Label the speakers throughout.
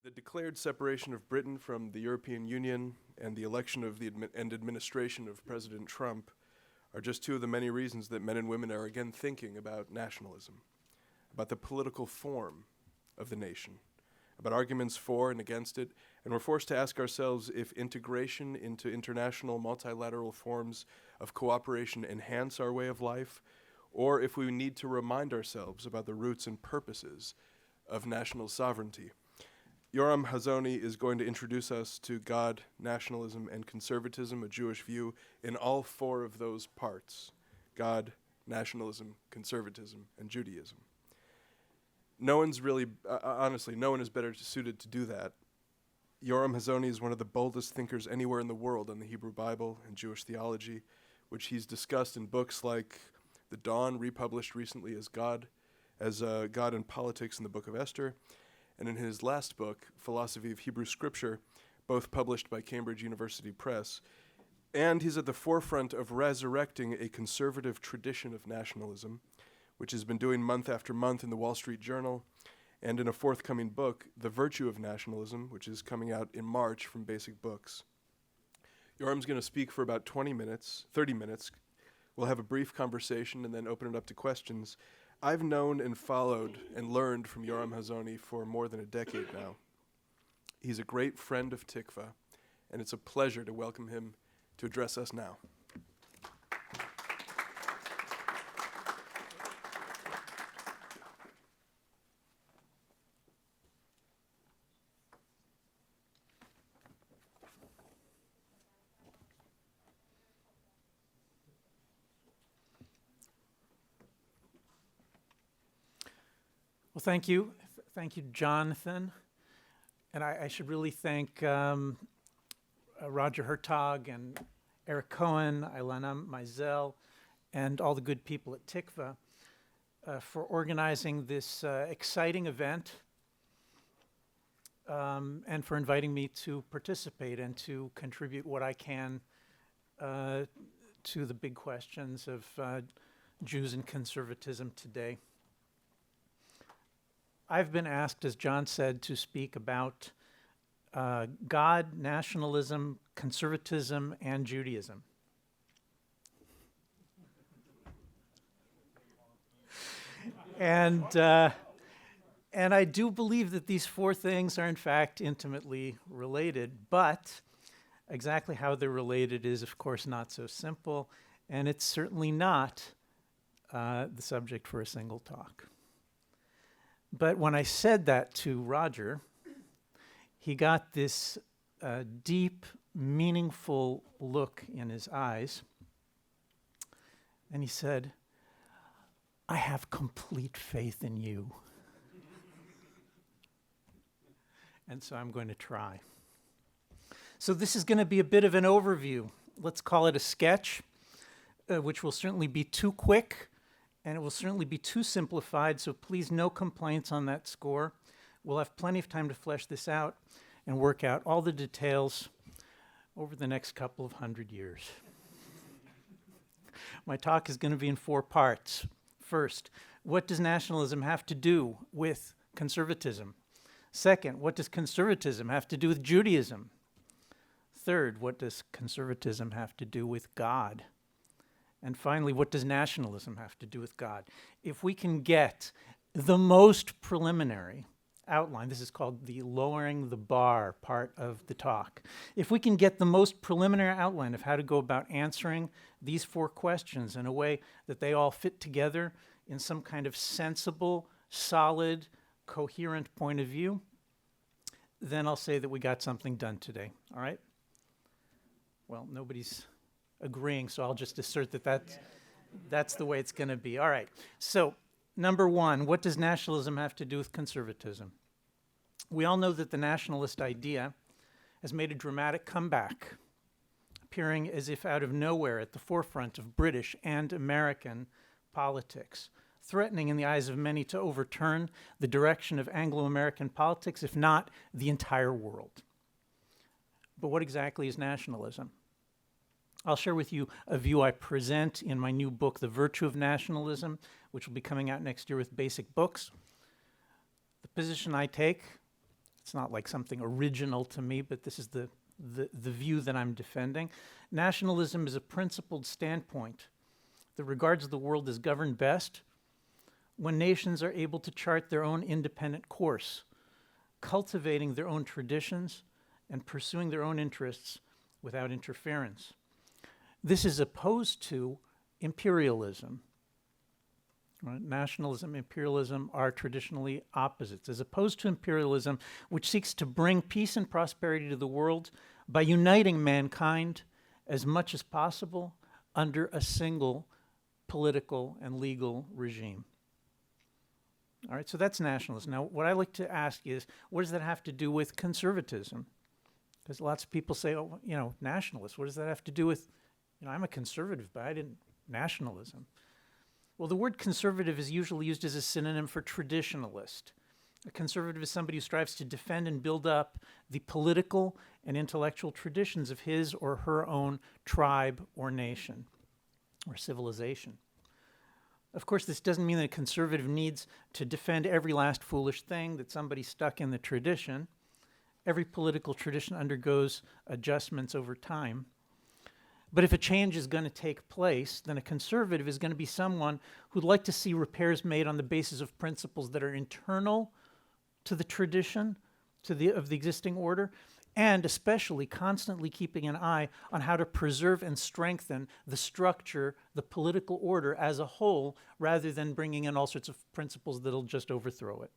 Speaker 1: The declared separation of Britain from the European Union and the election of the administration of President Trump are just two of the many reasons that men and women are again thinking about nationalism, about the political form of the nation, about arguments for and against it, and we're forced to ask ourselves if integration into international multilateral forms of cooperation enhance our way of life, or if we need to remind ourselves about the roots and purposes of national sovereignty. Yoram Hazony is going to introduce us to God, nationalism, and conservatism, a Jewish view, in all four of those parts: God, nationalism, conservatism, and Judaism. No one's really, honestly, no one is better suited to do that. Yoram Hazony is one of the boldest thinkers anywhere in the world on the Hebrew Bible and Jewish theology, which he's discussed in books like The Dawn, republished recently as God and Politics in the Book of Esther, and in his last book, Philosophy of Hebrew Scripture, both published by Cambridge University Press. And he's at the forefront of resurrecting a conservative tradition of nationalism, which has been doing month after month in the Wall Street Journal, and in a forthcoming book, The Virtue of Nationalism, which is coming out in March from Basic Books. Yoram's going to speak for about 30 minutes. We'll have a brief conversation and then open it up to questions. I've known and followed and learned from Yoram Hazony for more than a decade now. He's a great friend of Tikva, and it's a pleasure to welcome him to address us now.
Speaker 2: Well, thank you. Thank you, Jonathan. And I should really thank Roger Hertog and Eric Cohen, Ilana Meisel, and all the good people at Tikva for organizing this exciting event and for inviting me to participate and to contribute what I can to the big questions of Jews and conservatism today. I've been asked, as John said, to speak about God, nationalism, conservatism, and Judaism. And I do believe that these four things are in fact intimately related, but exactly how they're related is, of course, not so simple, and it's certainly not the subject for a single talk. But when I said that to Roger, he got this deep, meaningful look in his eyes, and he said, "I have complete faith in you." And so I'm going to try. So this is going to be a bit of an overview. Let's call it a sketch, which will certainly be too quick, and it will certainly be too simplified, so please no complaints on that score. We'll have plenty of time to flesh this out and work out all the details over the next couple of 100 years. My talk is going to be in 4 parts. First, what does nationalism have to do with conservatism? Second, what does conservatism have to do with Judaism? Third, what does conservatism have to do with God? And finally, what does nationalism have to do with God? If we can get the most preliminary outline, this is called the lowering the bar part of the talk. If we can get the most preliminary outline of how to go about answering these 4 questions in a way that they all fit together in some kind of sensible, solid, coherent point of view, then I'll say that we got something done today, all right? Well, nobody's agreeing, so I'll just assert that that's the way it's going to be. All right, so number 1, what does nationalism have to do with conservatism? We all know that the nationalist idea has made a dramatic comeback, appearing as if out of nowhere at the forefront of British and American politics, threatening in the eyes of many to overturn the direction of Anglo-American politics, if not the entire world. But what exactly is nationalism? I'll share with you a view I present in my new book, The Virtue of Nationalism, which will be coming out next year with Basic Books. The position I take It's not like something original to me, but this is the view that I'm defending. Nationalism is a principled standpoint that regards the world as governed best when nations are able to chart their own independent course, cultivating their own traditions and pursuing their own interests without interference. This is opposed to imperialism. Right? Nationalism, imperialism are traditionally opposites, as opposed to imperialism, which seeks to bring peace and prosperity to the world by uniting mankind as much as possible under a single political and legal regime. All right, so that's nationalism. Now, what I like to ask is, what does that have to do with conservatism? Because lots of people say, oh, you know, nationalist, what does that have to do with, you know, I'm a conservative, but I didn't, nationalism. Well, the word conservative is usually used as a synonym for traditionalist. A conservative is somebody who strives to defend and build up the political and intellectual traditions of his or her own tribe or nation or civilization. Of course, this doesn't mean that a conservative needs to defend every last foolish thing that somebody stuck in the tradition. Every political tradition undergoes adjustments over time. But if a change is going to take place, then a conservative is going to be someone who'd like to see repairs made on the basis of principles that are internal to the tradition, of the existing order, and especially constantly keeping an eye on how to preserve and strengthen the structure, the political order as a whole, rather than bringing in all sorts of principles that'll just overthrow it.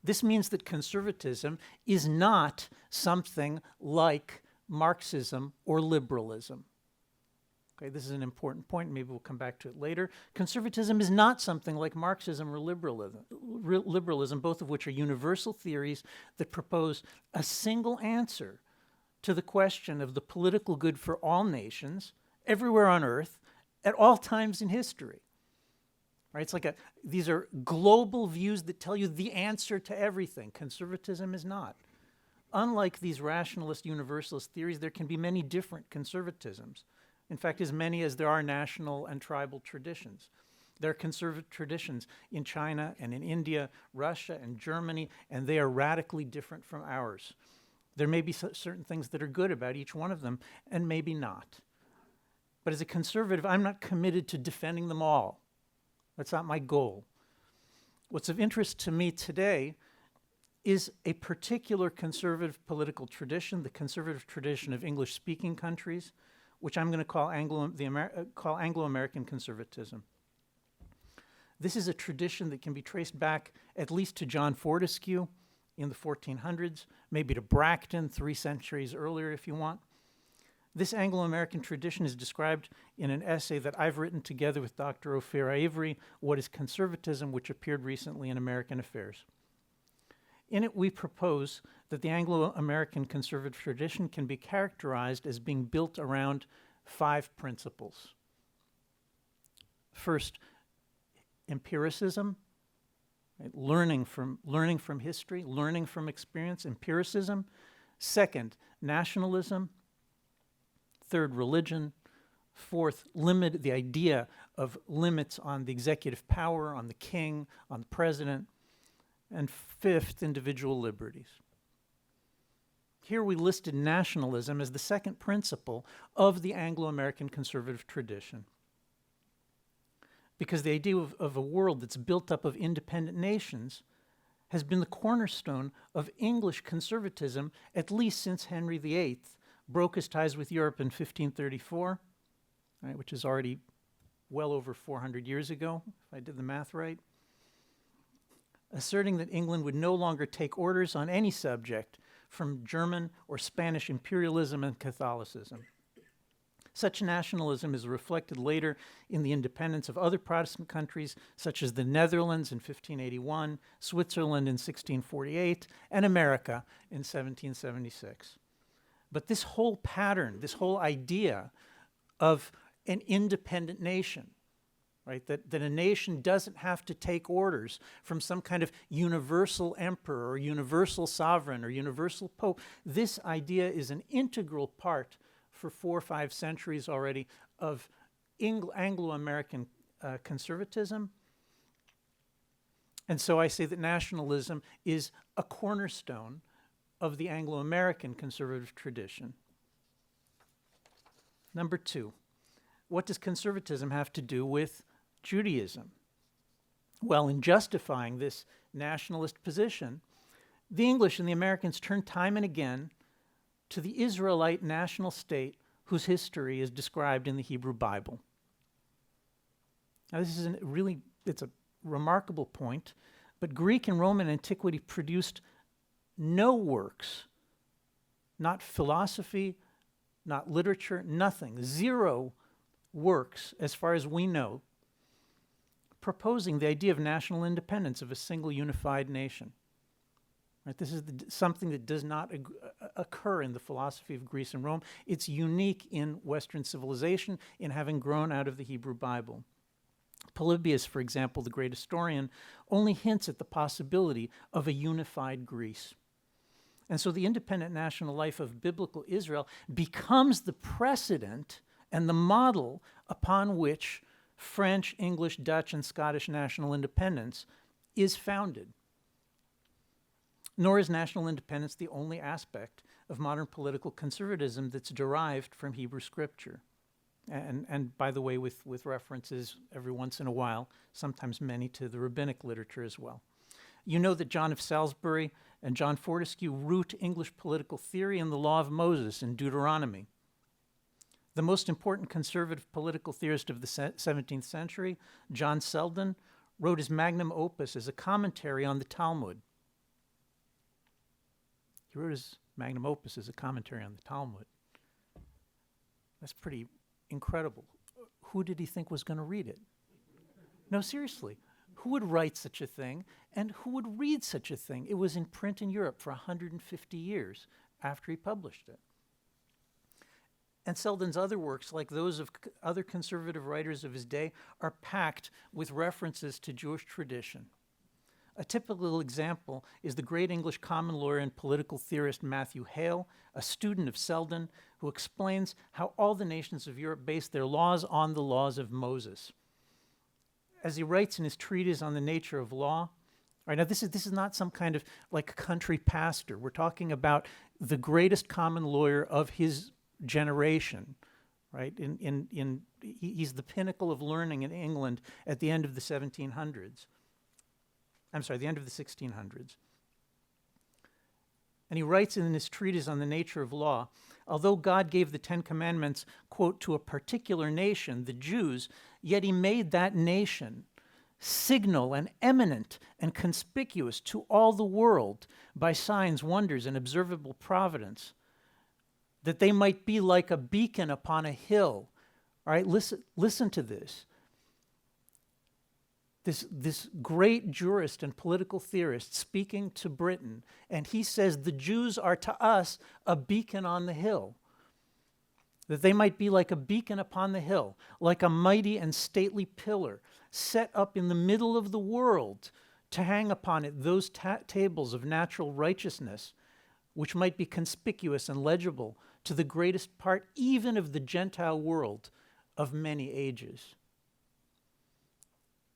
Speaker 2: This means that conservatism is not something like Marxism or liberalism. Okay, this is an important point. Maybe we'll come back to it later. Conservatism is not something like Marxism or liberalism, both of which are universal theories that propose a single answer to the question of the political good for all nations, everywhere on earth, at all times in history. Right? It's like these are global views that tell you the answer to everything. Conservatism is not. Unlike these rationalist universalist theories, there can be many different conservatisms. In fact, as many as there are national and tribal traditions. There are conservative traditions in China and in India, Russia and Germany, and they are radically different from ours. There may be certain things that are good about each one of them, and maybe not. But as a conservative, I'm not committed to defending them all. That's not my goal. What's of interest to me today is a particular conservative political tradition, the conservative tradition of English-speaking countries, which I'm going to call Anglo-American Conservatism. This is a tradition that can be traced back at least to John Fortescue in the 1400s, maybe to Bracton 3 centuries earlier if you want. This Anglo-American tradition is described in an essay that I've written together with Dr. Ophira Avery, What is Conservatism?, which appeared recently in American Affairs. In it, we propose that the Anglo-American conservative tradition can be characterized as being built around 5 principles. First, empiricism, right? learning from history, learning from experience, empiricism. Second, nationalism. Third, religion. Fourth, the idea of limits on the executive power, on the king, on the president. And fifth, individual liberties. Here we listed nationalism as the second principle of the Anglo-American conservative tradition. Because the idea of a world that's built up of independent nations has been the cornerstone of English conservatism, at least since Henry VIII broke his ties with Europe in 1534, right, which is already well over 400 years ago, if I did the math right. Asserting that England would no longer take orders on any subject from German or Spanish imperialism and Catholicism. Such nationalism is reflected later in the independence of other Protestant countries, such as the Netherlands in 1581, Switzerland in 1648, and America in 1776. But this whole pattern, this whole idea of an independent nation, right? That a nation doesn't have to take orders from some kind of universal emperor or universal sovereign or universal pope. This idea is an integral part for 4 or 5 centuries already of Anglo-American conservatism. And so I say that nationalism is a cornerstone of the Anglo-American conservative tradition. Number two, what does conservatism have to do with Judaism? Well, in justifying this nationalist position, the English and the Americans turn time and again to the Israelite national state whose history is described in the Hebrew Bible. Now, this is it's a remarkable point, but Greek and Roman antiquity produced no works, not philosophy, not literature, nothing, zero works, as far as we know, proposing the idea of national independence of a single unified nation. Right? This is something that does not occur in the philosophy of Greece and Rome. It's unique in Western civilization in having grown out of the Hebrew Bible. Polybius, for example, the great historian, only hints at the possibility of a unified Greece. And so the independent national life of biblical Israel becomes the precedent and the model upon which French, English, Dutch, and Scottish national independence is founded. Nor is national independence the only aspect of modern political conservatism that's derived from Hebrew scripture. And by the way, with references every once in a while, sometimes many, to the rabbinic literature as well. You know that John of Salisbury and John Fortescue root English political theory in the law of Moses in Deuteronomy. The most important conservative political theorist of the 17th century, John Selden, wrote his magnum opus as a commentary on the Talmud. He wrote his magnum opus as a commentary on the Talmud. That's pretty incredible. Who did he think was going to read it? No, seriously. Who would write such a thing, and who would read such a thing? It was in print in Europe for 150 years after he published it. And Selden's other works, like those of other conservative writers of his day, are packed with references to Jewish tradition. A typical example is the great English common lawyer and political theorist Matthew Hale, a student of Selden, who explains how all the nations of Europe based their laws on the laws of Moses. As he writes in his treatise on the nature of law, right, now this is not some kind of like country pastor. We're talking about the greatest common lawyer of his generation, right? He's the pinnacle of learning in England at the end of the 1700s. I'm sorry, the end of the 1600s. And he writes in his treatise on the nature of law, although God gave the Ten Commandments, quote, to a particular nation, the Jews, yet he made that nation signal and eminent and conspicuous to all the world by signs, wonders, and observable providence, that they might be like a beacon upon a hill. All right, listen to this. This great jurist and political theorist speaking to Britain, and he says the Jews are to us a beacon on the hill, that they might be like a beacon upon the hill, like a mighty and stately pillar set up in the middle of the world to hang upon it those tables of natural righteousness, which might be conspicuous and legible to the greatest part even of the Gentile world of many ages.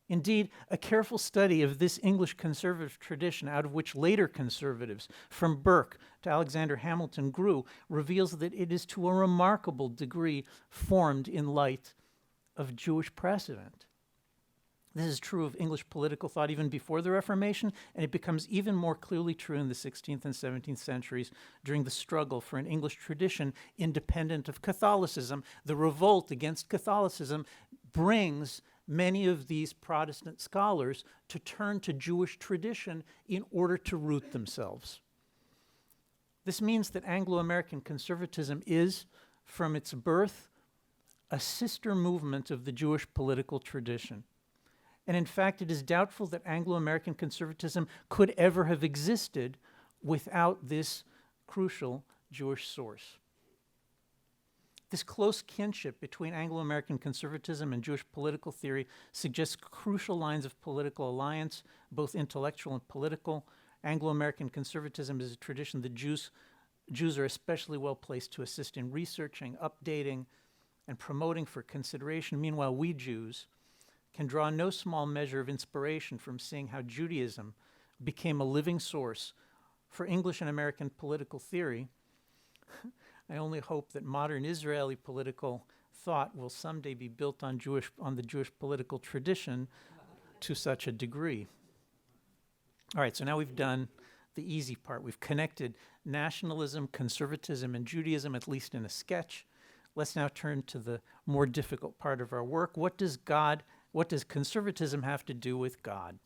Speaker 2: Indeed, a careful study of this English conservative tradition, out of which later conservatives, from Burke to Alexander Hamilton, grew, reveals that it is to a remarkable degree formed in light of Jewish precedent. This is true of English political thought even before the Reformation, and it becomes even more clearly true in the 16th and 17th centuries during the struggle for an English tradition independent of Catholicism. The revolt against Catholicism brings many of these Protestant scholars to turn to Jewish tradition in order to root themselves. This means that Anglo-American conservatism is, from its birth, a sister movement of the Jewish political tradition. And in fact, it is doubtful that Anglo-American conservatism could ever have existed without this crucial Jewish source. This close kinship between Anglo-American conservatism and Jewish political theory suggests crucial lines of political alliance, both intellectual and political. Anglo-American conservatism is a tradition that Jews are especially well placed to assist in researching, updating, and promoting for consideration. Meanwhile, we Jews can draw no small measure of inspiration from seeing how Judaism became a living source for English and American political theory, I only hope that modern Israeli political thought will someday be built on the Jewish political tradition to such a degree. All right, so now we've done the easy part. We've connected nationalism, conservatism, and Judaism, at least in a sketch. Let's now turn to the more difficult part of our work. What does conservatism have to do with God?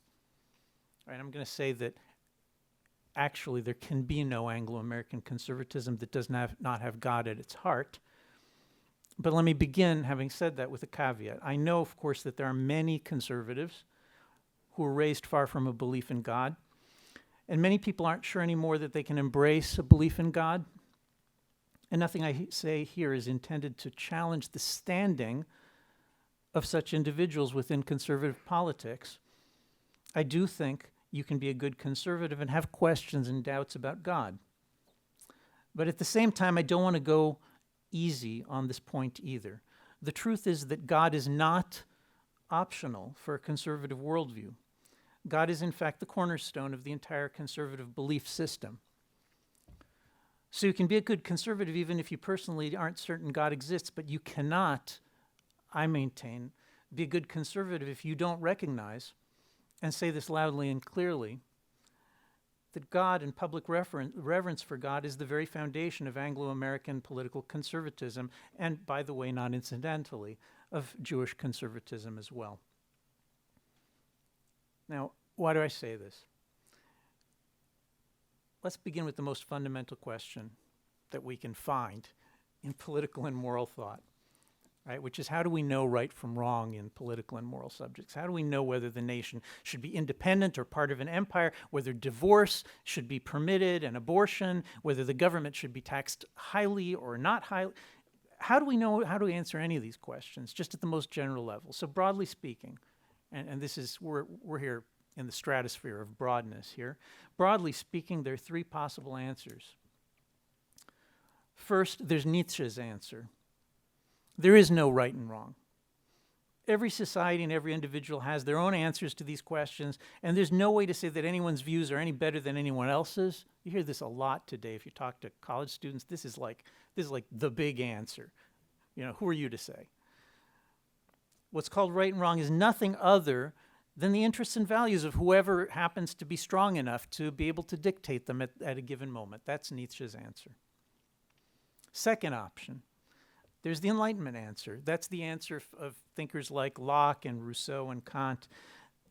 Speaker 2: All right, I'm going to say that actually there can be no Anglo-American conservatism that does not have God at its heart. But let me begin, having said that, with a caveat. I know, of course, that there are many conservatives who were raised far from a belief in God, and many people aren't sure anymore that they can embrace a belief in God. And nothing I say here is intended to challenge the standing of such individuals within conservative politics. I do think you can be a good conservative and have questions and doubts about God. But at the same time, I don't want to go easy on this point either. The truth is that God is not optional for a conservative worldview. God is, in fact, the cornerstone of the entire conservative belief system. So you can be a good conservative even if you personally aren't certain God exists, but you cannot, I maintain, be a good conservative if you don't recognize, and say this loudly and clearly, that God and public reverence for God is the very foundation of Anglo-American political conservatism, and, by the way, not incidentally, of Jewish conservatism as well. Now, why do I say this? Let's begin with the most fundamental question that we can find in political and moral thought, right? Which is, how do we know right from wrong in political and moral subjects? How do we know whether the nation should be independent or part of an empire, whether divorce should be permitted and abortion, whether the government should be taxed highly or not highly? How do we know how to answer any of these questions, just at the most general level? So broadly speaking, and this is, we're here in the stratosphere of broadness here. Broadly speaking, there are three possible answers. First, there's Nietzsche's answer. There is no right and wrong. Every society and every individual has their own answers to these questions, and there's no way to say that anyone's views are any better than anyone else's. You hear this a lot today. If you talk to college students, this is like the big answer. You know, who are you to say? What's called right and wrong is nothing other than the interests and values of whoever happens to be strong enough to be able to dictate them at a given moment. That's Nietzsche's answer. Second option, there's the Enlightenment answer. That's the answer of thinkers like Locke and Rousseau and Kant.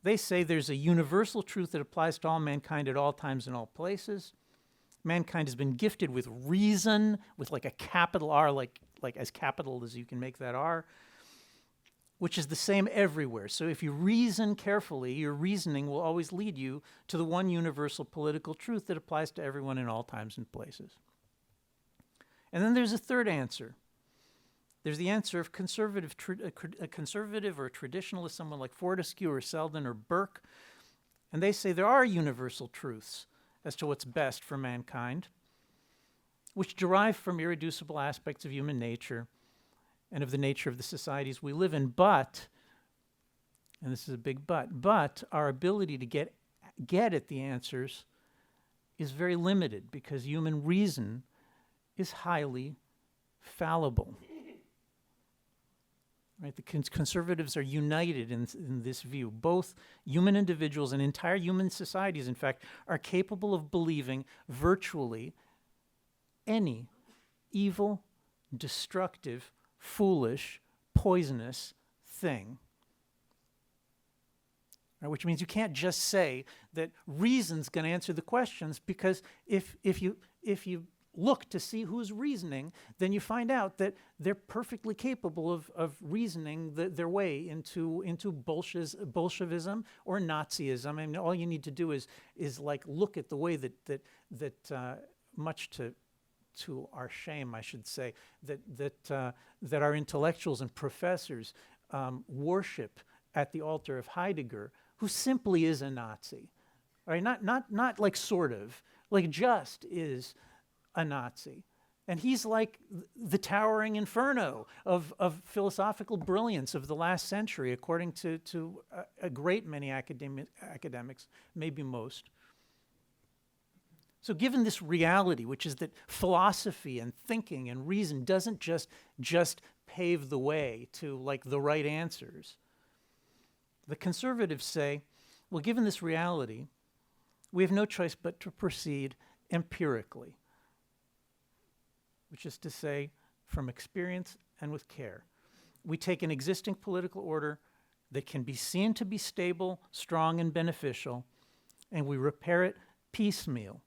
Speaker 2: They say there's a universal truth that applies to all mankind at all times and all places. Mankind has been gifted with reason, with like a capital R, like as capital as you can make that R, which is the same everywhere. So if you reason carefully, your reasoning will always lead you to the one universal political truth that applies to everyone in all times and places. And then there's a third answer. There's the answer of a conservative or a traditionalist, someone like Fortescue or Selden or Burke, and they say there are universal truths as to what's best for mankind, which derive from irreducible aspects of human nature and of the nature of the societies we live in, but, and this is a big but our ability to get at the answers is very limited because human reason is highly fallible. Right? The conservatives are united in this view. Both human individuals and entire human societies, in fact, are capable of believing virtually any evil, destructive, foolish, poisonous thing. Right, which means you can't just say that reason's going to answer the questions, because if you look to see who's reasoning, then you find out that they're perfectly capable of reasoning their way into Bolshevism or Nazism. I mean, all you need to do is like look at the way that much to our shame, I should say, that our intellectuals and professors worship at the altar of Heidegger, who simply is a Nazi. All right, not like sort of, like just is a Nazi. And he's like the towering inferno of philosophical brilliance of the last century, according to a great many academics, maybe most. So given this reality, which is that philosophy and thinking and reason doesn't just pave the way to like the right answers, the conservatives say, well, given this reality, we have no choice but to proceed empirically, which is to say, from experience and with care. We take an existing political order that can be seen to be stable, strong, and beneficial, and we repair it piecemeal,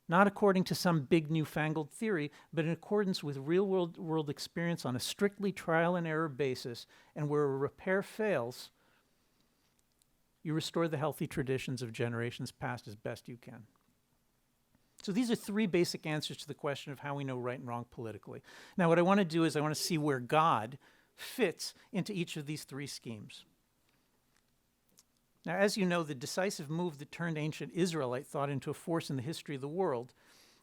Speaker 2: not according to some big newfangled theory, but in accordance with real world experience on a strictly trial and error basis, and where a repair fails, you restore the healthy traditions of generations past as best you can. So these are three basic answers to the question of how we know right and wrong politically. Now what I want to do is I want to see where God fits into each of these three schemes. Now, as you know, the decisive move that turned ancient Israelite thought into a force in the history of the world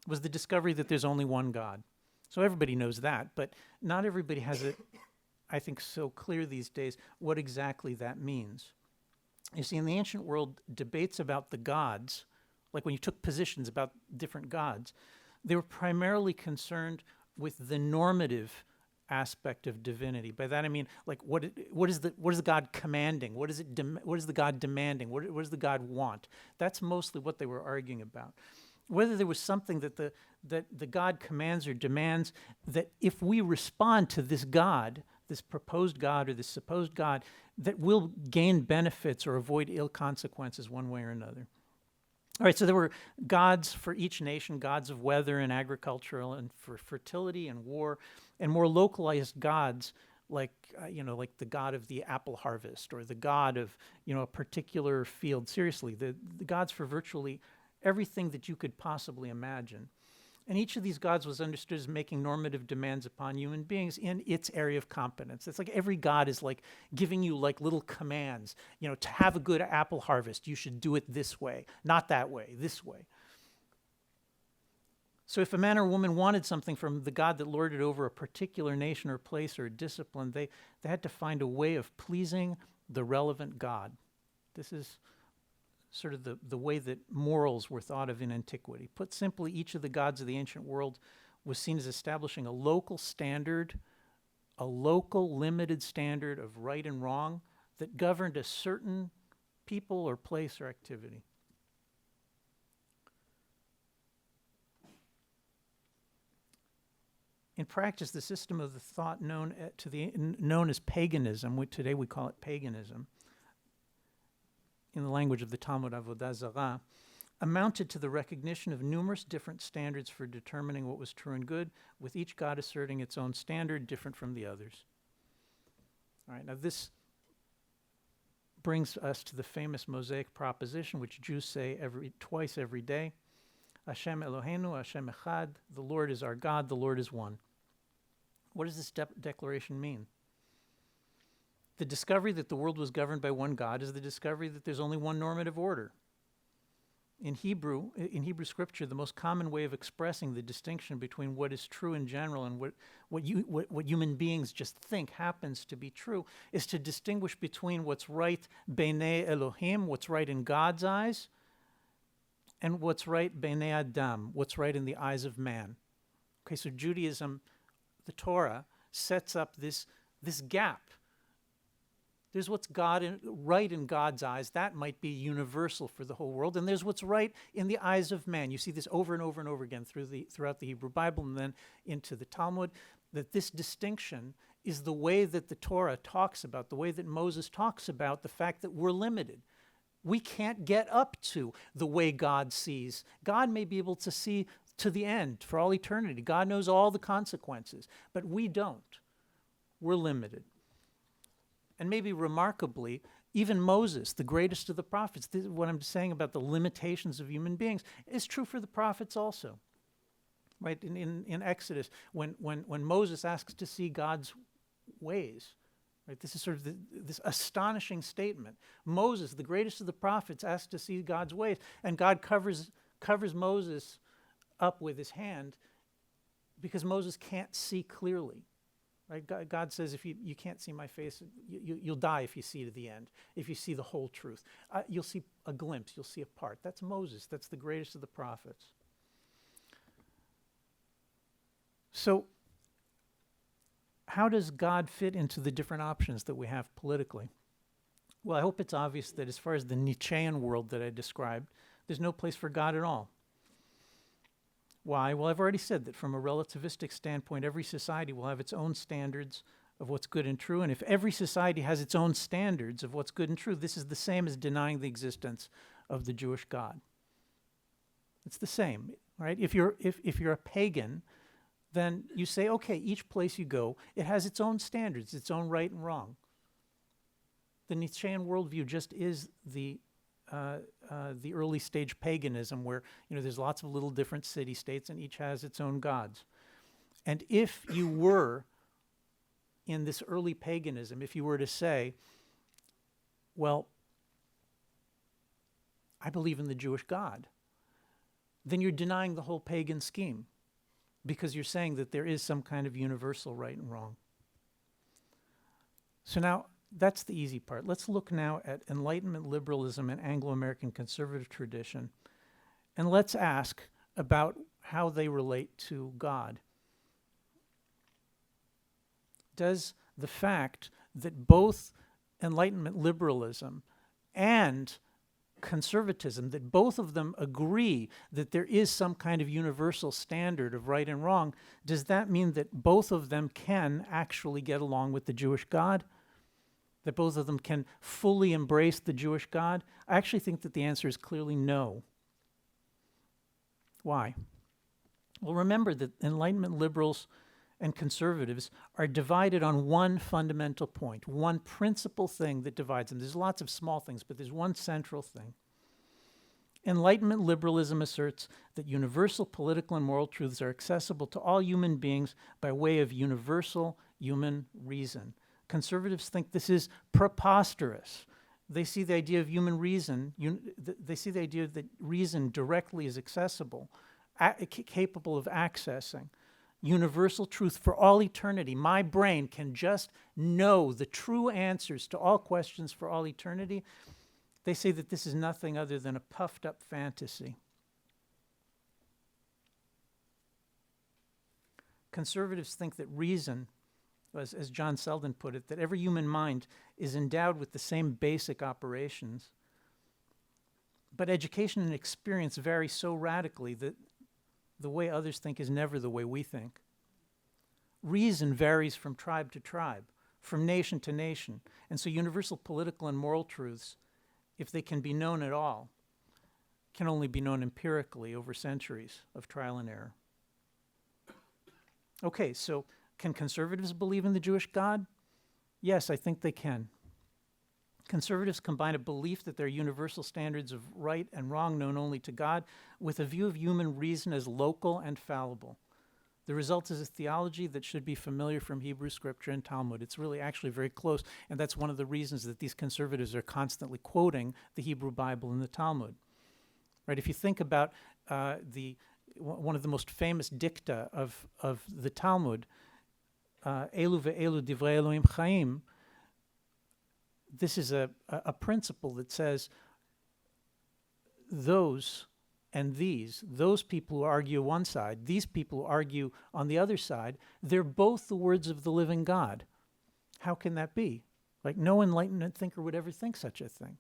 Speaker 2: was the discovery that there's only one God. So everybody knows that, but not everybody has it, I think, so clear these days what exactly that means. You see, in the ancient world, debates about the gods, like when you took positions about different gods, they were primarily concerned with the normative aspect of divinity. By that I mean, like, what is the God commanding? What is the God demanding? What does the God want? That's mostly what they were arguing about. Whether there was something that the God commands or demands, that if we respond to this God, this proposed God or this supposed God, that we'll gain benefits or avoid ill consequences one way or another. All right, so there were gods for each nation, gods of weather and agricultural and for fertility and war, and more localized gods like the god of the apple harvest or the god of a particular field. Seriously, the gods for virtually everything that you could possibly imagine. And each of these gods was understood as making normative demands upon human beings in its area of competence. It's like every god is like giving you like little commands. To have a good apple harvest, you should do it this way, not that way, this way. So if a man or woman wanted something from the god that lorded over a particular nation or place or discipline, they had to find a way of pleasing the relevant god. This is sort of the way that morals were thought of in antiquity. Put simply, each of the gods of the ancient world was seen as establishing a local standard, a local limited standard of right and wrong that governed a certain people or place or activity. In practice, the system of the thought known as paganism, today we call it paganism, in the language of the Talmud Avodah Zarah, amounted to the recognition of numerous different standards for determining what was true and good, with each god asserting its own standard different from the others. All right, now this brings us to the famous Mosaic Proposition, which Jews say twice every day. Hashem Eloheinu, Hashem Echad, the Lord is our God, the Lord is one. What does this declaration mean? The discovery that the world was governed by one God is the discovery that there's only one normative order. In Hebrew scripture, the most common way of expressing the distinction between what is true in general and what human beings just think happens to be true is to distinguish between what's right b'nei Elohim, what's right in God's eyes, and what's right b'nei Adam, what's right in the eyes of man. Okay, so Judaism, the Torah, sets up this gap. There's what's right in God's eyes. That might be universal for the whole world. And there's what's right in the eyes of man. You see this over and over and over again throughout the Hebrew Bible and then into the Talmud, that this distinction is the way that the Torah talks about, the way that Moses talks about the fact that we're limited. We can't get up to the way God sees. God may be able to see to the end for all eternity. God knows all the consequences, but we don't. We're limited. And maybe remarkably, even Moses, the greatest of the prophets, what I'm saying about the limitations of human beings, is true for the prophets also. Right? In Exodus, when Moses asks to see God's ways, right? This is sort of this astonishing statement. Moses, the greatest of the prophets, asks to see God's ways, and God covers Moses up with his hand because Moses can't see clearly. Right? God says, if you can't see my face, you'll die if you see to the end, if you see the whole truth. You'll see a glimpse, you'll see a part. That's Moses. That's the greatest of the prophets. So how does God fit into the different options that we have politically? Well, I hope it's obvious that as far as the Nietzschean world that I described, there's no place for God at all. Why? Well, I've already said that from a relativistic standpoint, every society will have its own standards of what's good and true. And if every society has its own standards of what's good and true, this is the same as denying the existence of the Jewish God. It's the same, right? If you're a pagan, then you say, okay, each place you go, it has its own standards, its own right and wrong. The Nietzschean worldview just is the early stage paganism where, there's lots of little different city-states and each has its own gods. And if you were in this early paganism, if you were to say, well, I believe in the Jewish God, then you're denying the whole pagan scheme because you're saying that there is some kind of universal right and wrong. So now, that's the easy part. Let's look now at Enlightenment liberalism and Anglo-American conservative tradition, and let's ask about how they relate to God. Does the fact that both Enlightenment liberalism and conservatism, that both of them agree that there is some kind of universal standard of right and wrong, does that mean that both of them can actually get along with the Jewish God? That both of them can fully embrace the Jewish God? I actually think that the answer is clearly no. Why? Well, remember that Enlightenment liberals and conservatives are divided on one fundamental point, one principal thing that divides them. There's lots of small things, but there's one central thing. Enlightenment liberalism asserts that universal political and moral truths are accessible to all human beings by way of universal human reason. Conservatives think this is preposterous. They see the idea of human reason, they see the idea that reason directly is accessible, capable of accessing universal truth for all eternity. My brain can just know the true answers to all questions for all eternity. They say that this is nothing other than a puffed up fantasy. Conservatives think that reason, as John Selden put it, that every human mind is endowed with the same basic operations. But education and experience vary so radically that the way others think is never the way we think. Reason varies from tribe to tribe, from nation to nation. And so universal political and moral truths, if they can be known at all, can only be known empirically over centuries of trial and error. Okay, so can conservatives believe in the Jewish God? Yes, I think they can. Conservatives combine a belief that there are universal standards of right and wrong known only to God with a view of human reason as local and fallible. The result is a theology that should be familiar from Hebrew scripture and Talmud. It's really actually very close, and that's one of the reasons that these conservatives are constantly quoting the Hebrew Bible and the Talmud. Right? If you think about one of the most famous dicta of the Talmud, Elu ve'elu divrei Elohim chaim, this is a principle that says those and those people who argue one side, these people who argue on the other side, they're both the words of the living God. How can that be? Like, no Enlightenment thinker would ever think such a thing.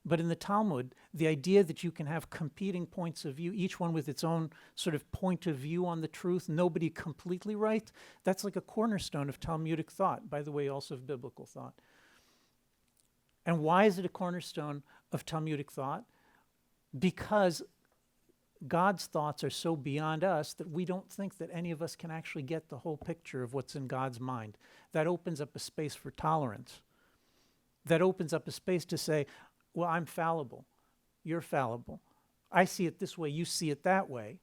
Speaker 2: But in the Talmud, the idea that you can have competing points of view, each one with its own sort of point of view on the truth, nobody completely right, that's like a cornerstone of Talmudic thought, by the way, also of biblical thought. And why is it a cornerstone of Talmudic thought? Because God's thoughts are so beyond us that we don't think that any of us can actually get the whole picture of what's in God's mind. That opens up a space for tolerance. That opens up a space to say, well, I'm fallible. You're fallible. I see it this way. You see it that way.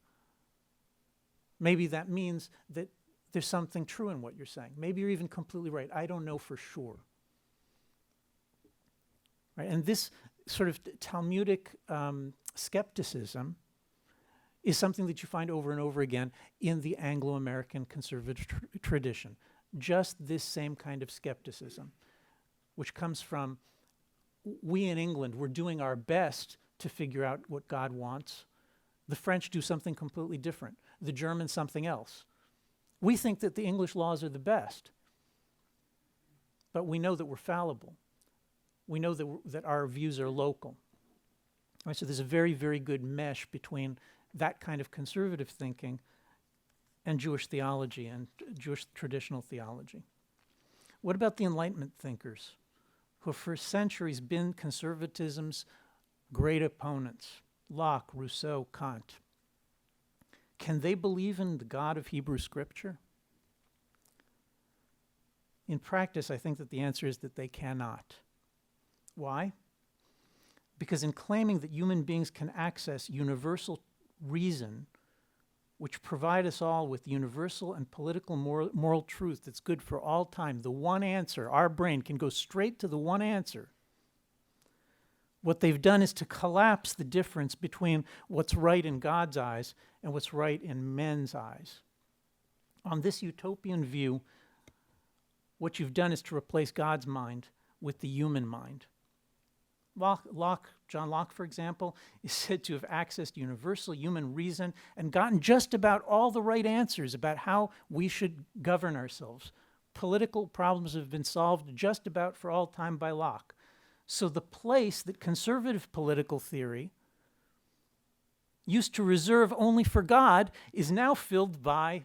Speaker 2: Maybe that means that there's something true in what you're saying. Maybe you're even completely right. I don't know for sure. Right? And this sort of Talmudic skepticism is something that you find over and over again in the Anglo-American conservative tradition. Just this same kind of skepticism, which comes from, we in England, we're doing our best to figure out what God wants. The French do something completely different. The Germans something else. We think that the English laws are the best, but we know that we're fallible. We know that our views are local. Right, so there's a very, very good mesh between that kind of conservative thinking and Jewish theology and Jewish traditional theology. What about the Enlightenment thinkers who have for centuries been conservatism's great opponents? Locke, Rousseau, Kant. Can they believe in the God of Hebrew Scripture? In practice, I think that the answer is that they cannot. Why? Because in claiming that human beings can access universal reason, which provide us all with universal and political moral truth that's good for all time, the one answer, our brain can go straight to the one answer. What they've done is to collapse the difference between what's right in God's eyes and what's right in men's eyes. On this utopian view, what you've done is to replace God's mind with the human mind. John Locke, for example, is said to have accessed universal human reason and gotten just about all the right answers about how we should govern ourselves. Political problems have been solved just about for all time by Locke. So the place that conservative political theory used to reserve only for God is now filled by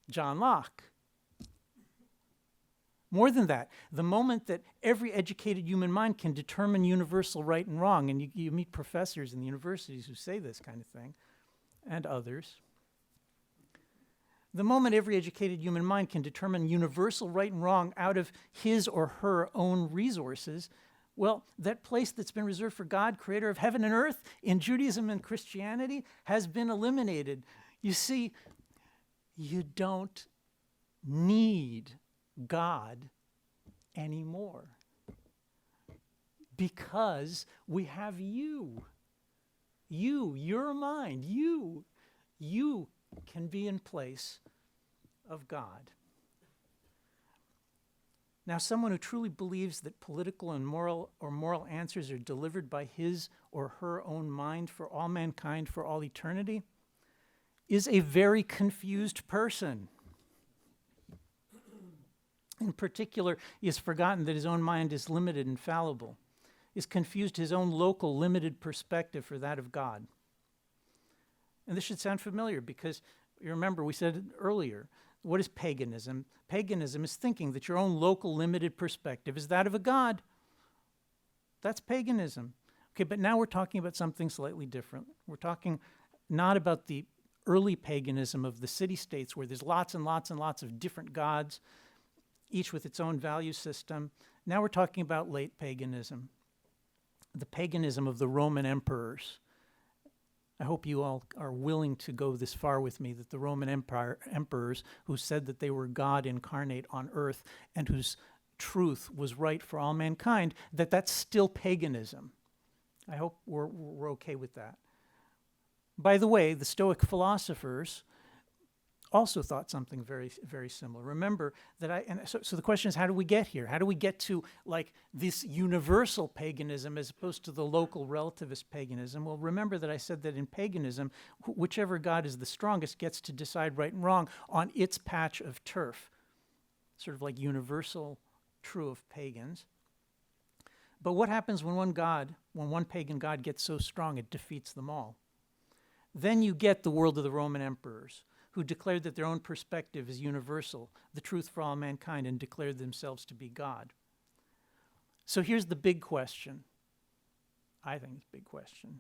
Speaker 2: John Locke. More than that, the moment that every educated human mind can determine universal right and wrong, and you meet professors in the universities who say this kind of thing, and others, the moment every educated human mind can determine universal right and wrong out of his or her own resources, well, that place that's been reserved for God, creator of heaven and earth, in Judaism and Christianity, has been eliminated. You see, you don't need God anymore because we have you. Your mind, you can be in place of God. Now, someone who truly believes that political and moral answers are delivered by his or her own mind for all mankind for all eternity is a very confused person. In particular, he has forgotten that his own mind is limited and fallible. He has confused his own local limited perspective for that of God. And this should sound familiar because you remember we said it earlier. What is paganism? Paganism is thinking that your own local limited perspective is that of a god. That's paganism. Okay, but now we're talking about something slightly different. We're talking not about the early paganism of the city-states where there's lots and lots and lots of different gods, each with its own value system. Now we're talking about late paganism, the paganism of the Roman emperors. I hope you all are willing to go this far with me, that the Roman emperors who said that they were God incarnate on earth and whose truth was right for all mankind, that's still paganism. I hope we're okay with that. By the way, the Stoic philosophers also thought something very, very similar. Remember that so the question is, how do we get here? How do we get to like this universal paganism as opposed to the local relativist paganism? Well, remember that I said that in paganism, whichever god is the strongest gets to decide right and wrong on its patch of turf, sort of like universal true of pagans. But what happens when one pagan god gets so strong it defeats them all? Then you get the world of the Roman emperors, who declared that their own perspective is universal, the truth for all mankind, and declared themselves to be God. So here's the big question. I think it's a big question.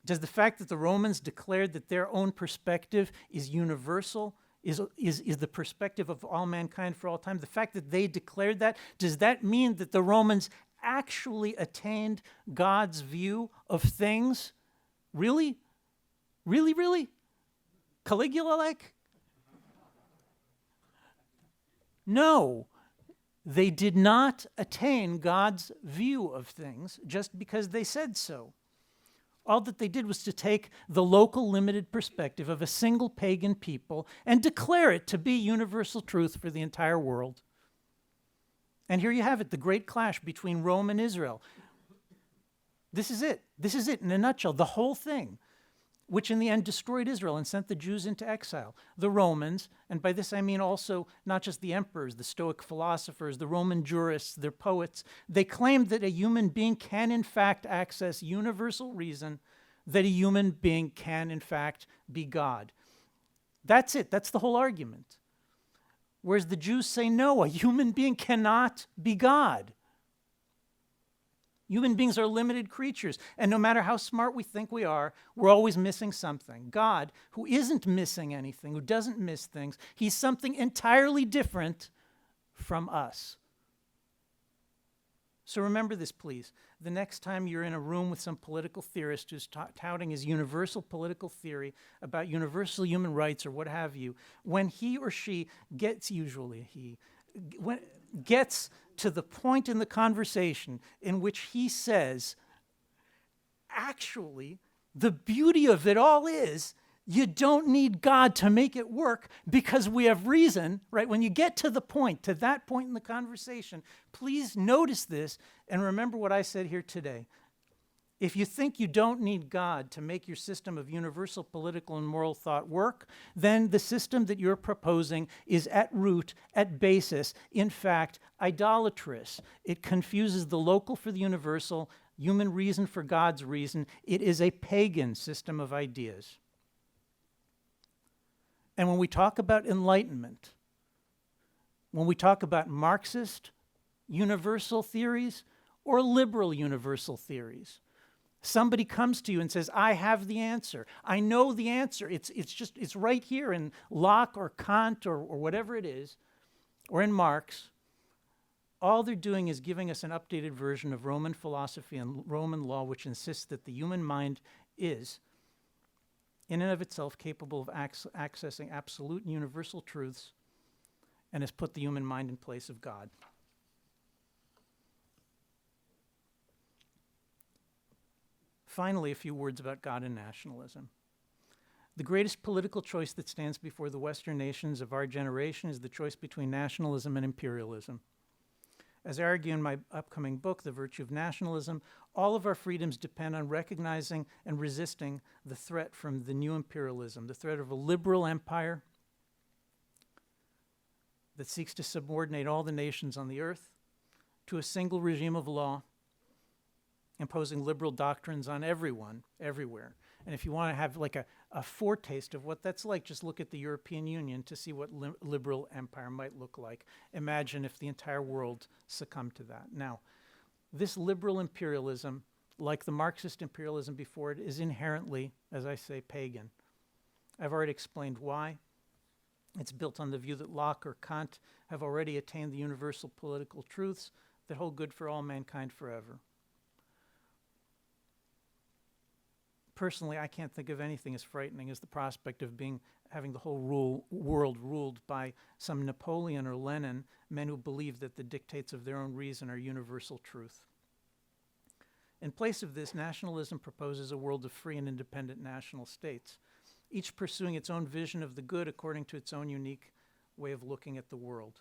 Speaker 2: Does the fact that the Romans declared that their own perspective is universal, is the perspective of all mankind for all time, the fact that they declared that, does that mean that the Romans actually attained God's view of things? Really? Really, really? Caligula-like? No, they did not attain God's view of things just because they said so. All that they did was to take the local limited perspective of a single pagan people and declare it to be universal truth for the entire world. And here you have it, the great clash between Rome and Israel. This is it. This is it in a nutshell, the whole thing, which in the end destroyed Israel and sent the Jews into exile. The Romans, and by this I mean also not just the emperors, the Stoic philosophers, the Roman jurists, their poets, they claimed that a human being can in fact access universal reason, that a human being can in fact be God. That's it. That's the whole argument. Whereas the Jews say, no, a human being cannot be God. Human beings are limited creatures, and no matter how smart we think we are, we're always missing something. God, who isn't missing anything, who doesn't miss things, he's something entirely different from us. So remember this, please. The next time you're in a room with some political theorist who's touting his universal political theory about universal human rights or what have you, when he or she gets, gets to the point in the conversation in which he says, actually, the beauty of it all is you don't need God to make it work because we have reason, right? When you get to that point in the conversation, please notice this and remember what I said here today. If you think you don't need God to make your system of universal political and moral thought work, then the system that you're proposing is at root, at basis, in fact, idolatrous. It confuses the local for the universal, human reason for God's reason. It is a pagan system of ideas. And when we talk about enlightenment, when we talk about Marxist universal theories or liberal universal theories, somebody comes to you and says, I have the answer. I know the answer. It's right here in Locke or Kant or whatever it is, or in Marx. All they're doing is giving us an updated version of Roman philosophy and Roman law, which insists that the human mind is, in and of itself, capable of accessing absolute and universal truths, and has put the human mind in place of God. Finally, a few words about God and nationalism. The greatest political choice that stands before the Western nations of our generation is the choice between nationalism and imperialism. As I argue in my upcoming book, The Virtue of Nationalism, all of our freedoms depend on recognizing and resisting the threat from the new imperialism, the threat of a liberal empire that seeks to subordinate all the nations on the earth to a single regime of law, imposing liberal doctrines on everyone, everywhere. And if you want to have like a foretaste of what that's like, just look at the European Union to see what liberal empire might look like. Imagine if the entire world succumbed to that. Now, this liberal imperialism, like the Marxist imperialism before it, is inherently, as I say, pagan. I've already explained why. It's built on the view that Locke or Kant have already attained the universal political truths that hold good for all mankind forever. Personally, I can't think of anything as frightening as the prospect of having the whole world ruled by some Napoleon or Lenin, men who believe that the dictates of their own reason are universal truth. In place of this, nationalism proposes a world of free and independent national states, each pursuing its own vision of the good according to its own unique way of looking at the world.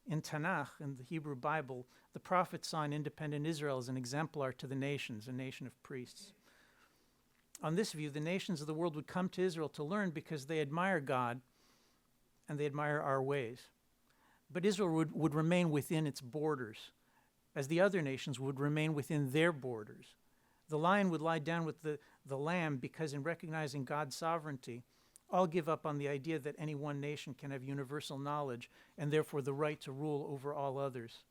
Speaker 2: In Tanakh, in the Hebrew Bible, the prophets saw an independent Israel as an exemplar to the nations, a nation of priests. On this view, the nations of the world would come to Israel to learn because they admire God and they admire our ways. But Israel would remain within its borders, as the other nations would remain within their borders. The lion would lie down with the lamb because in recognizing God's sovereignty, all give up on the idea that any one nation can have universal knowledge and therefore the right to rule over all others.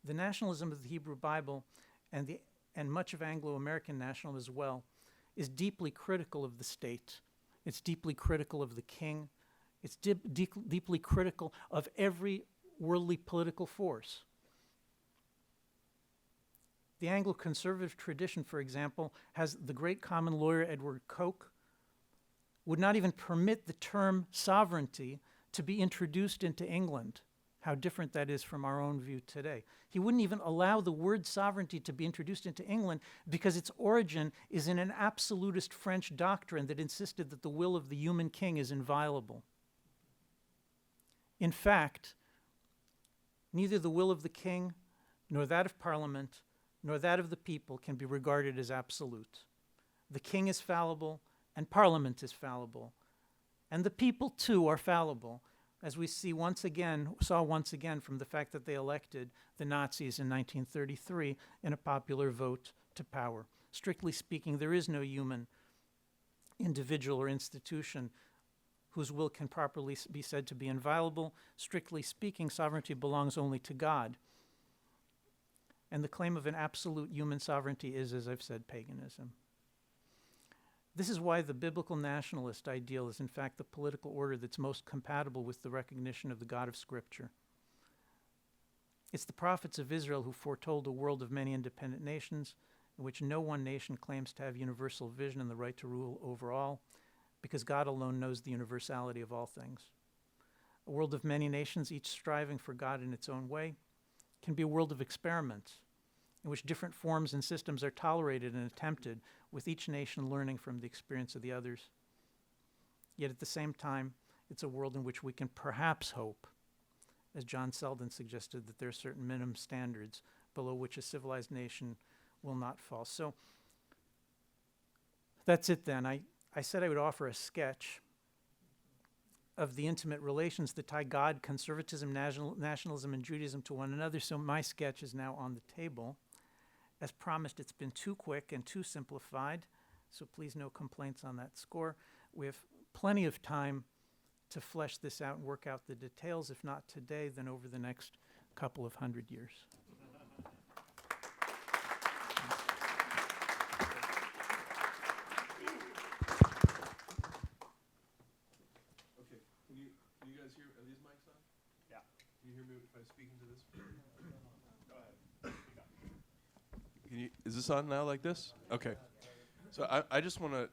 Speaker 2: The nationalism of the Hebrew Bible and much of Anglo-American nationalism as well is deeply critical of the state. It's deeply critical of the king. It's deeply critical of every worldly political force. The Anglo-conservative tradition, for example, has the great common lawyer Edward Coke would not even permit the term sovereignty to be introduced into England how different that is from our own view today. He wouldn't even allow the word sovereignty to be introduced into England because its origin is in an absolutist French doctrine that insisted that the will of the human king is inviolable. In fact, neither the will of the king, nor that of Parliament, nor that of the people can be regarded as absolute. The king is fallible, and Parliament is fallible, and the people too are fallible, as we saw once again from the fact that they elected the Nazis in 1933 in a popular vote to power. Strictly speaking, there is no human individual or institution whose will can properly be said to be inviolable. Strictly speaking, sovereignty belongs only to God. And the claim of an absolute human sovereignty is, as I've said, paganism. This is why the biblical nationalist ideal is in fact the political order that's most compatible with the recognition of the God of Scripture. It's the prophets of Israel who foretold a world of many independent nations in which no one nation claims to have universal vision and the right to rule over all, because God alone knows the universality of all things. A world of many nations, each striving for God in its own way, can be a world of experiments, in which different forms and systems are tolerated and attempted, with each nation learning from the experience of the others. Yet at the same time, it's a world in which we can perhaps hope, as John Selden suggested, that there are certain minimum standards below which a civilized nation will not fall. So that's it then. I said I would offer a sketch of the intimate relations that tie God, conservatism, nationalism, and Judaism to one another. So my sketch is now on the table. As promised, it's been too quick and too simplified, so please no complaints on that score. We have plenty of time to flesh this out and work out the details, if not today, then over the next couple of 100 years.
Speaker 1: Okay, can you guys hear, are these mics on?
Speaker 3: Yeah.
Speaker 1: Can you hear me if I speak into this?
Speaker 3: Go ahead.
Speaker 1: Is this on now like this? Okay. So I just want to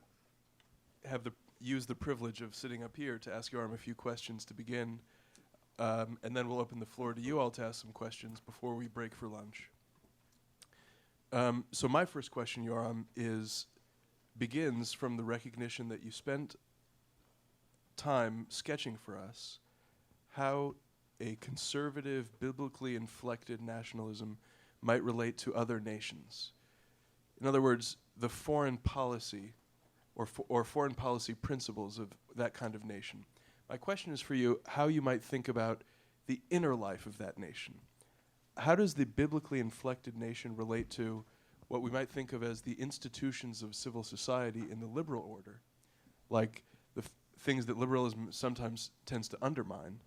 Speaker 1: use the privilege of sitting up here to ask Yoram a few questions to begin, and then we'll open the floor to you all to ask some questions before we break for lunch. So my first question, Yoram, begins from the recognition that you spent time sketching for us how a conservative, biblically inflected nationalism might relate to other nations. In other words, the foreign policy or foreign policy principles of that kind of nation. My question is for you, how you might think about the inner life of that nation. How does the biblically inflected nation relate to what we might think of as the institutions of civil society in the liberal order, like the things that liberalism sometimes tends to undermine,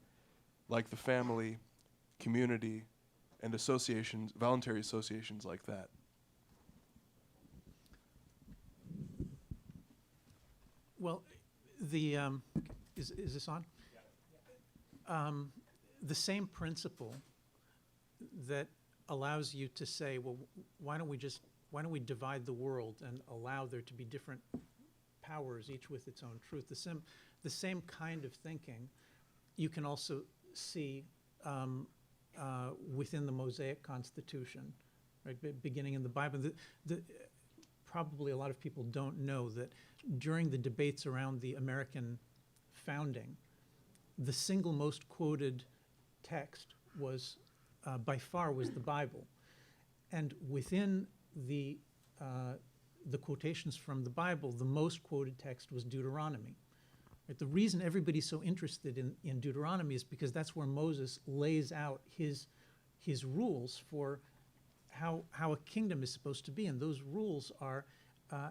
Speaker 1: like the family, community, and associations, voluntary associations like that?
Speaker 2: Well, is this on? The same principle that allows you to say, well, why don't we divide the world and allow there to be different powers, each with its own truth? The same kind of thinking you can also see within the Mosaic Constitution, right, beginning in the Bible. Probably a lot of people don't know that during the debates around the American founding, the single most quoted text was, by far, was the Bible. And within the quotations from the Bible, the most quoted text was Deuteronomy. Right? The reason everybody's so interested in Deuteronomy is because that's where Moses lays out his rules for how a kingdom is supposed to be, and those rules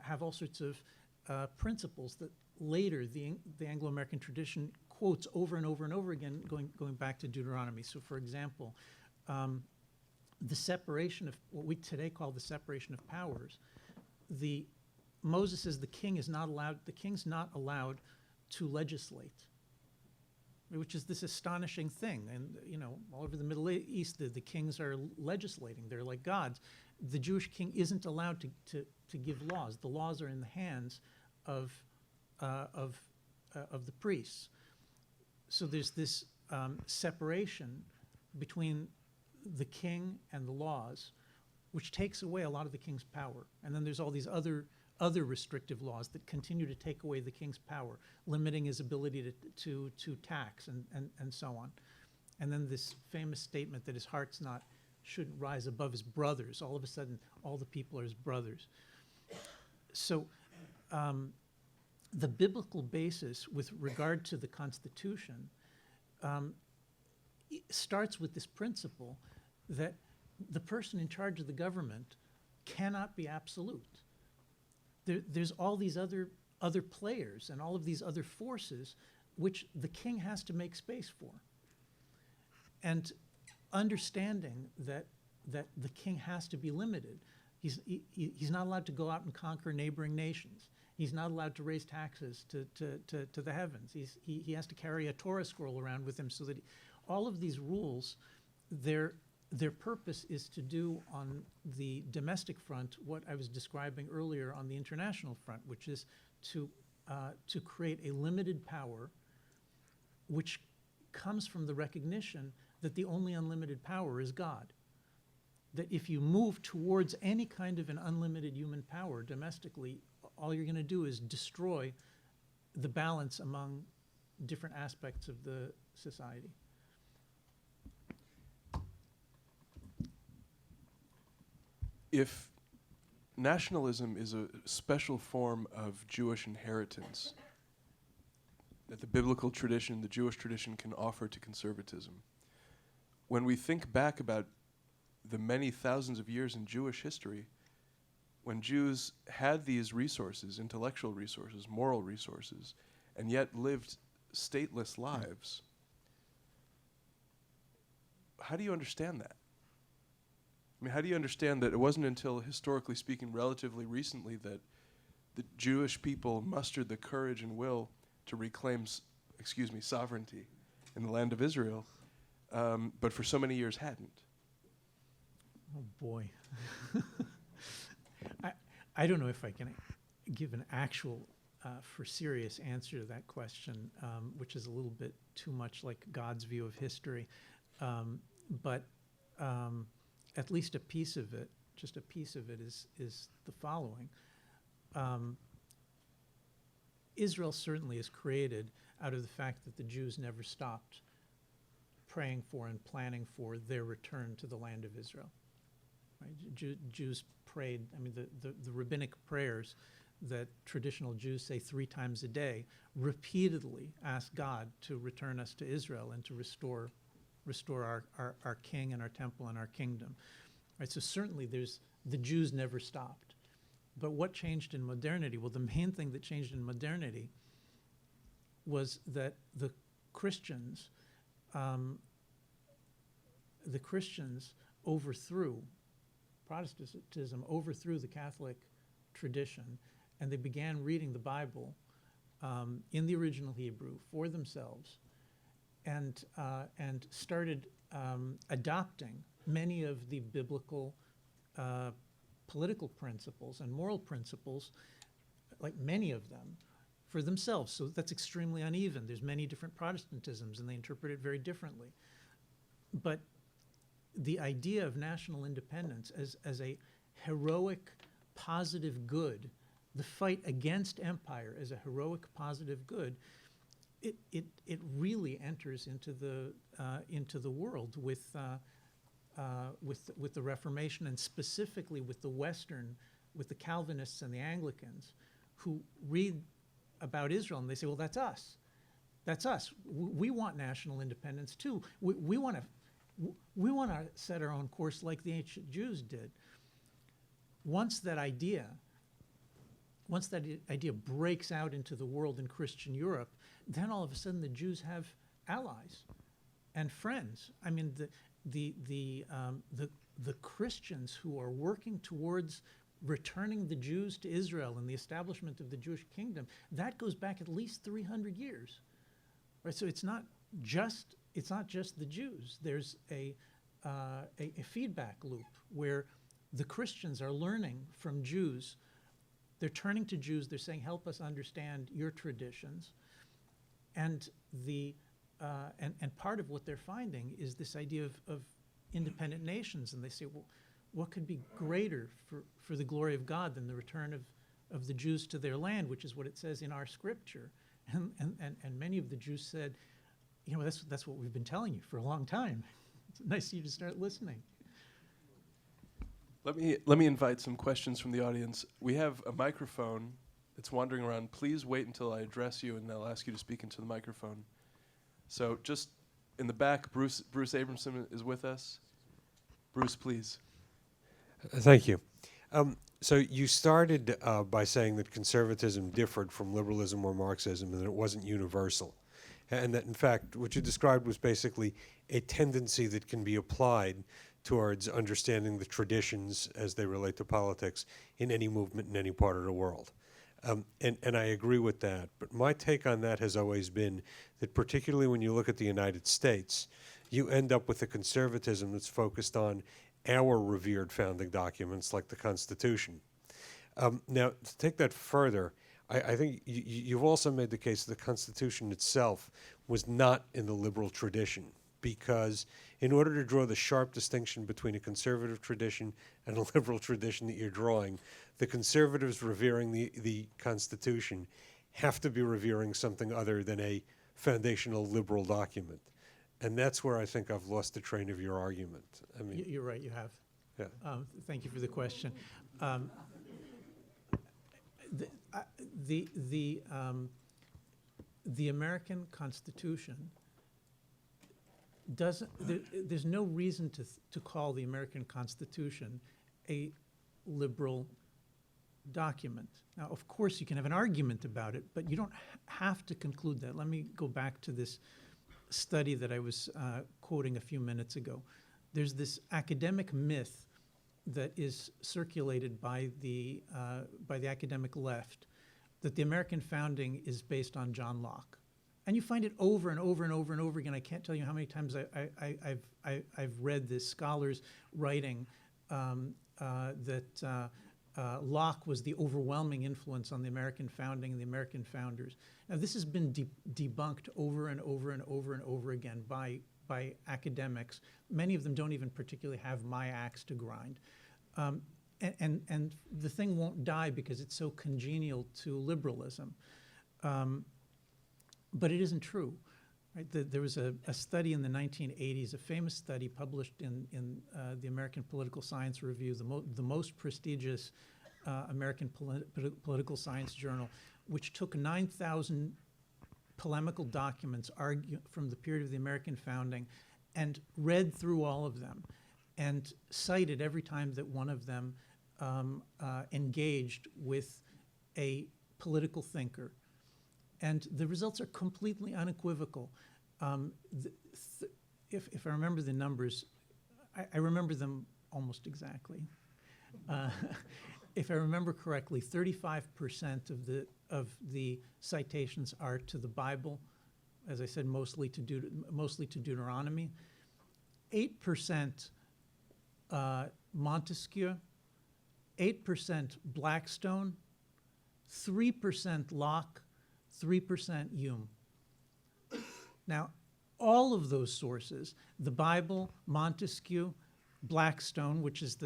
Speaker 2: have all sorts of principles that later the Anglo-American tradition quotes over and over and over again, going back to Deuteronomy. So, for example, the separation of what we today call the separation of powers. Moses says the king's not allowed to legislate, which is this astonishing thing. And, all over the Middle East, the kings are legislating. They're like gods. The Jewish king isn't allowed to give laws. The laws are in the hands of the priests. So there's this separation between the king and the laws, which takes away a lot of the king's power. And then there's all these other restrictive laws that continue to take away the king's power, limiting his ability to tax and so on. And then this famous statement that his heart's not shouldn't rise above his brothers. All of a sudden, all the people are his brothers. So the biblical basis with regard to the Constitution starts with this principle that the person in charge of the government cannot be absolute. There's all these other players and all of these other forces which the king has to make space for. And understanding that the king has to be limited. He's not allowed to go out and conquer neighboring nations. He's not allowed to raise taxes to the heavens. He has to carry a Torah scroll around with him so that all of these rules, their purpose is to do on the domestic front what I was describing earlier on the international front, which is to create a limited power which comes from the recognition that the only unlimited power is God. That if you move towards any kind of an unlimited human power domestically, all you're going to do is destroy the balance among different aspects of the society.
Speaker 1: If nationalism is a special form of Jewish inheritance that the biblical tradition, the Jewish tradition, can offer to conservatism, when we think back about the many thousands of years in Jewish history, when Jews had these resources, intellectual resources, moral resources, and yet lived stateless lives, how do you understand that? I mean, how do you understand that it wasn't until, historically speaking, relatively recently that the Jewish people mustered the courage and will to reclaim, sovereignty in the land of Israel, but for so many years hadn't?
Speaker 2: Oh boy. I don't know if I can give an actual, for serious answer to that question, which is a little bit too much like God's view of history. But at least a piece of it, just a piece of it is the following. Israel certainly is created out of the fact that the Jews never stopped praying for and planning for their return to the land of Israel. Right? Jews prayed, I mean, the rabbinic prayers that traditional Jews say 3 times a day repeatedly ask God to return us to Israel and to restore our king and our temple and our kingdom. Right? So certainly the Jews never stopped. But what changed in modernity? Well, the main thing that changed in modernity was that the Christians overthrew, Protestantism overthrew the Catholic tradition, and they began reading the Bible in the original Hebrew for themselves, and started adopting many of the biblical political principles and moral principles, like many of them, for themselves. So that's extremely uneven. There's many different Protestantisms, and they interpret it very differently. But the idea of national independence as a heroic, positive good, the fight against empire as a heroic, positive good, it really enters into the world with the Reformation, and specifically with the Calvinists and the Anglicans, who read about Israel and they say, well, that's us. That's us. We want national independence too. We want to set our own course like the ancient Jews did. Once that idea breaks out into the world in Christian Europe, then all of a sudden the Jews have allies and friends. I mean, the Christians who are working towards returning the Jews to Israel and the establishment of the Jewish kingdom, that goes back at least 300 years. Right? So it's not just the Jews. There's a feedback loop where the Christians are learning from Jews. They're turning to Jews. They're saying, help us understand your traditions. And the and part of what they're finding is this idea of independent nations. And they say, well, what could be greater for the glory of God than the return of the Jews to their land, which is what it says in our scripture. And many of the Jews said, that's what we've been telling you for a long time. It's nice of you to start listening.
Speaker 1: Let me invite some questions from the audience. We have a microphone that's wandering around. Please wait until I address you, and I'll ask you to speak into the microphone. So just in the back, Bruce Abramson is with us. Bruce, please.
Speaker 3: Thank you. So you started by saying that conservatism differed from liberalism or Marxism and that it wasn't universal. And that, in fact, what you described was basically a tendency that can be applied towards understanding the traditions as they relate to politics in any movement in any part of the world. And I agree with that. But my take on that has always been that particularly when you look at the United States, you end up with a conservatism that's focused on our revered founding documents like the Constitution. Now, to take that further, I think you've also made the case that the Constitution itself was not in the liberal tradition, because in order to draw the sharp distinction between a conservative tradition and a liberal tradition that you're drawing, the conservatives revering the Constitution have to be revering something other than a foundational liberal document. And that's where I think I've lost the train of your argument. I mean,
Speaker 2: You're right, you have.
Speaker 3: yeah.
Speaker 2: Thank you for the question. The American Constitution doesn't. There's no reason to call the American Constitution a liberal document. Now, of course, you can have an argument about it, but you don't have to conclude that. Let me go back to this study that I was quoting a few minutes ago. There's this academic myth that is circulated by the academic left that the American founding is based on John Locke, and you find it over and over and over and over again. I can't tell you how many times I've read this scholars writing that Locke was the overwhelming influence on the American founding and the American founders. Now, this has been debunked over and over and over and over again by academics. Many of them don't even particularly have my axe to grind. And the thing won't die because it's so congenial to liberalism. But it isn't true. Right? There was a study in the 1980s, a famous study published in the American Political Science Review, the most prestigious American political science journal, which took 9,000 polemical documents from the period of the American founding and read through all of them and cited every time that one of them engaged with a political thinker. And the results are completely unequivocal. If I remember the numbers, I remember them almost exactly. If I remember correctly, 35% of the citations are to the Bible, as I said, mostly to Deuteronomy. 8% Montesquieu, 8% Blackstone, 3% Locke, 3% Hume. Now, all of those sources, the Bible, Montesquieu, Blackstone, which is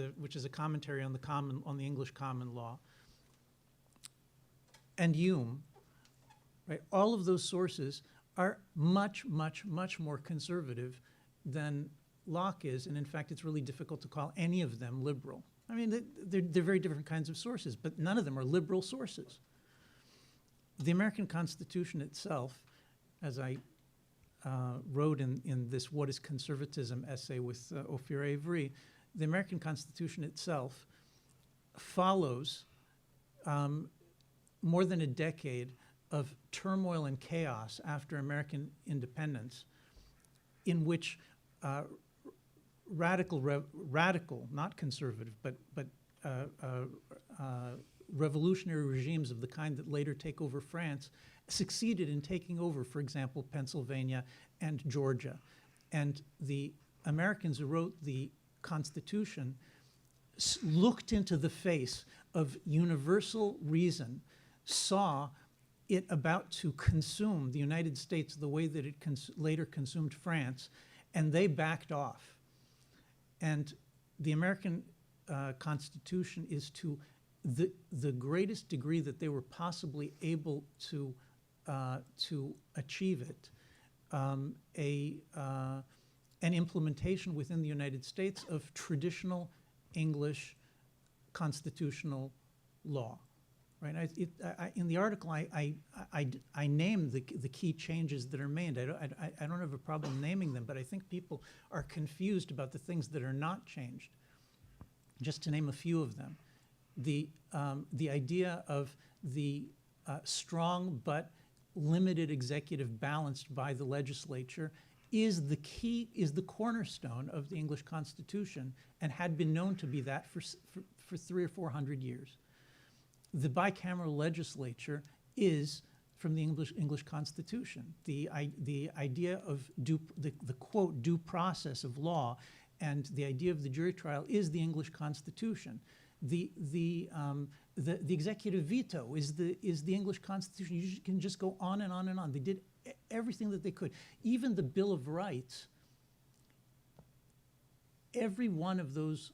Speaker 2: a commentary on the English common law, and Hume, right? All of those sources are much, much, much more conservative than Locke is, and in fact, it's really difficult to call any of them liberal. I mean, they're very different kinds of sources, but none of them are liberal sources. The American Constitution itself, as I wrote in this What is Conservatism essay with Ophir Avery, the American Constitution itself follows more than a decade of turmoil and chaos after American independence, in which radical, not conservative, but revolutionary regimes of the kind that later take over France succeeded in taking over, for example, Pennsylvania and Georgia. And the Americans who wrote the Constitution looked into the face of universal reason, saw it about to consume the United States the way that it later consumed France, and they backed off. And the American Constitution is to the greatest degree that they were possibly able to achieve it, an implementation within the United States of traditional English constitutional law. Right? In the article, I name the key changes that are made. I don't have a problem naming them, but I think people are confused about the things that are not changed. Just to name a few of them, the idea of the strong but limited executive balanced by the legislature is the cornerstone of the English Constitution, and had been known to be that for 300 or 400 years. The bicameral legislature is from the English Constitution. The idea of the quote due process of law, and the idea of the jury trial is the English Constitution. The executive veto is the English Constitution. You can just go on and on and on. They did everything that they could. Even the Bill of Rights. Every one of those,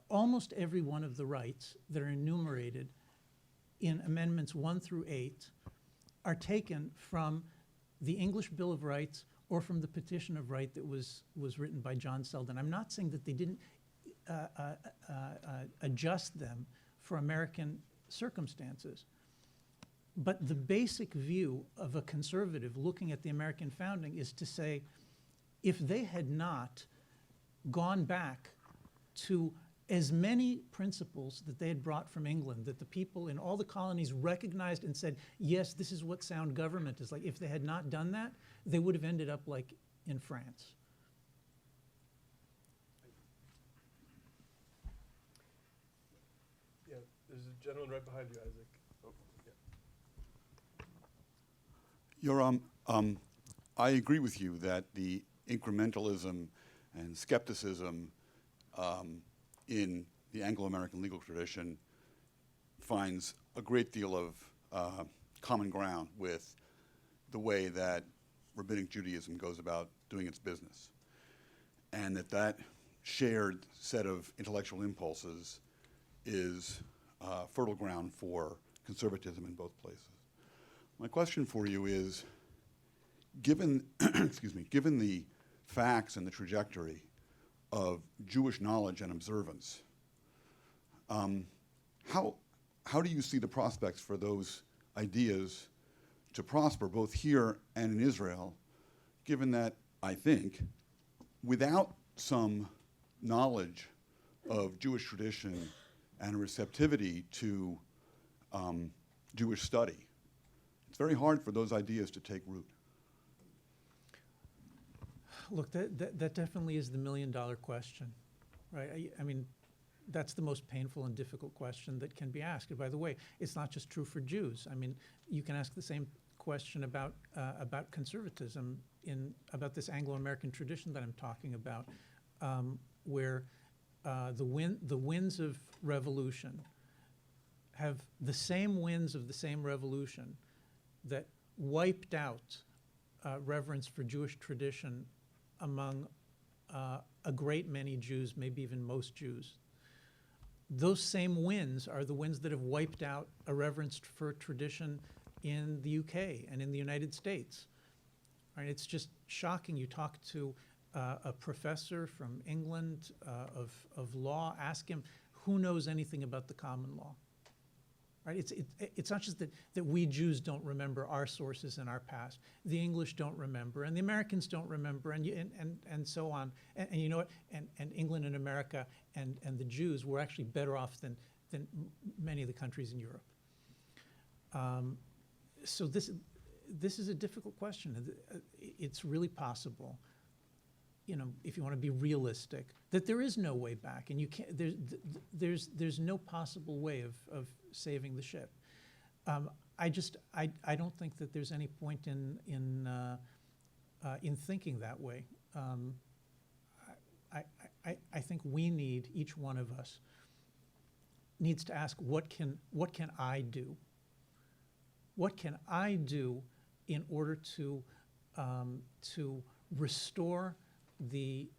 Speaker 2: almost every one of the rights that are enumerated in Amendments 1 through 8 are taken from the English Bill of Rights or from the Petition of Right that was written by John Selden. I'm not saying that they didn't adjust them for American circumstances, but the basic view of a conservative looking at the American founding is to say, if they had not gone back to as many principles that they had brought from England, that the people in all the colonies recognized and said, yes, this is what sound government is like. If they had not done that, they would have ended up like in France.
Speaker 1: Yeah, there's a gentleman right behind you, Isaac. Oh, yeah.
Speaker 4: Yoram, I agree with you that the incrementalism and skepticism in the Anglo-American legal tradition finds a great deal of common ground with the way that rabbinic Judaism goes about doing its business, and that shared set of intellectual impulses is fertile ground for conservatism in both places. My question for you is, given, given the facts and the trajectory of Jewish knowledge and observance, how do you see the prospects for those ideas to prosper both here and in Israel, given that, I think, without some knowledge of Jewish tradition and receptivity to Jewish study, it's very hard for those ideas to take root?
Speaker 2: Look, that definitely is the million-dollar question, right? I mean, that's the most painful and difficult question that can be asked. And by the way, it's not just true for Jews. I mean, you can ask the same question about conservatism about this Anglo-American tradition that I'm talking about, where the winds of revolution have the same winds of the same revolution that wiped out reverence for Jewish tradition among a great many Jews, maybe even most Jews. Those same winds are the winds that have wiped out a reverence for tradition in the UK and in the United States. Right? It's just shocking. You talk to a professor from England of law, ask him who knows anything about the common law. Right? It's not just that we Jews don't remember our sources and our past. The English don't remember, and the Americans don't remember, and so on. And you know what? And England and America and the Jews were actually better off than many of the countries in Europe. So this is a difficult question. It's really possible, you know, if you want to be realistic, that there is no way back, and you can't. There's no possible way of saving the ship. I don't think that there's any point in thinking that way. I think we need, each one of us needs to ask, what can I do what can I do in order to restore the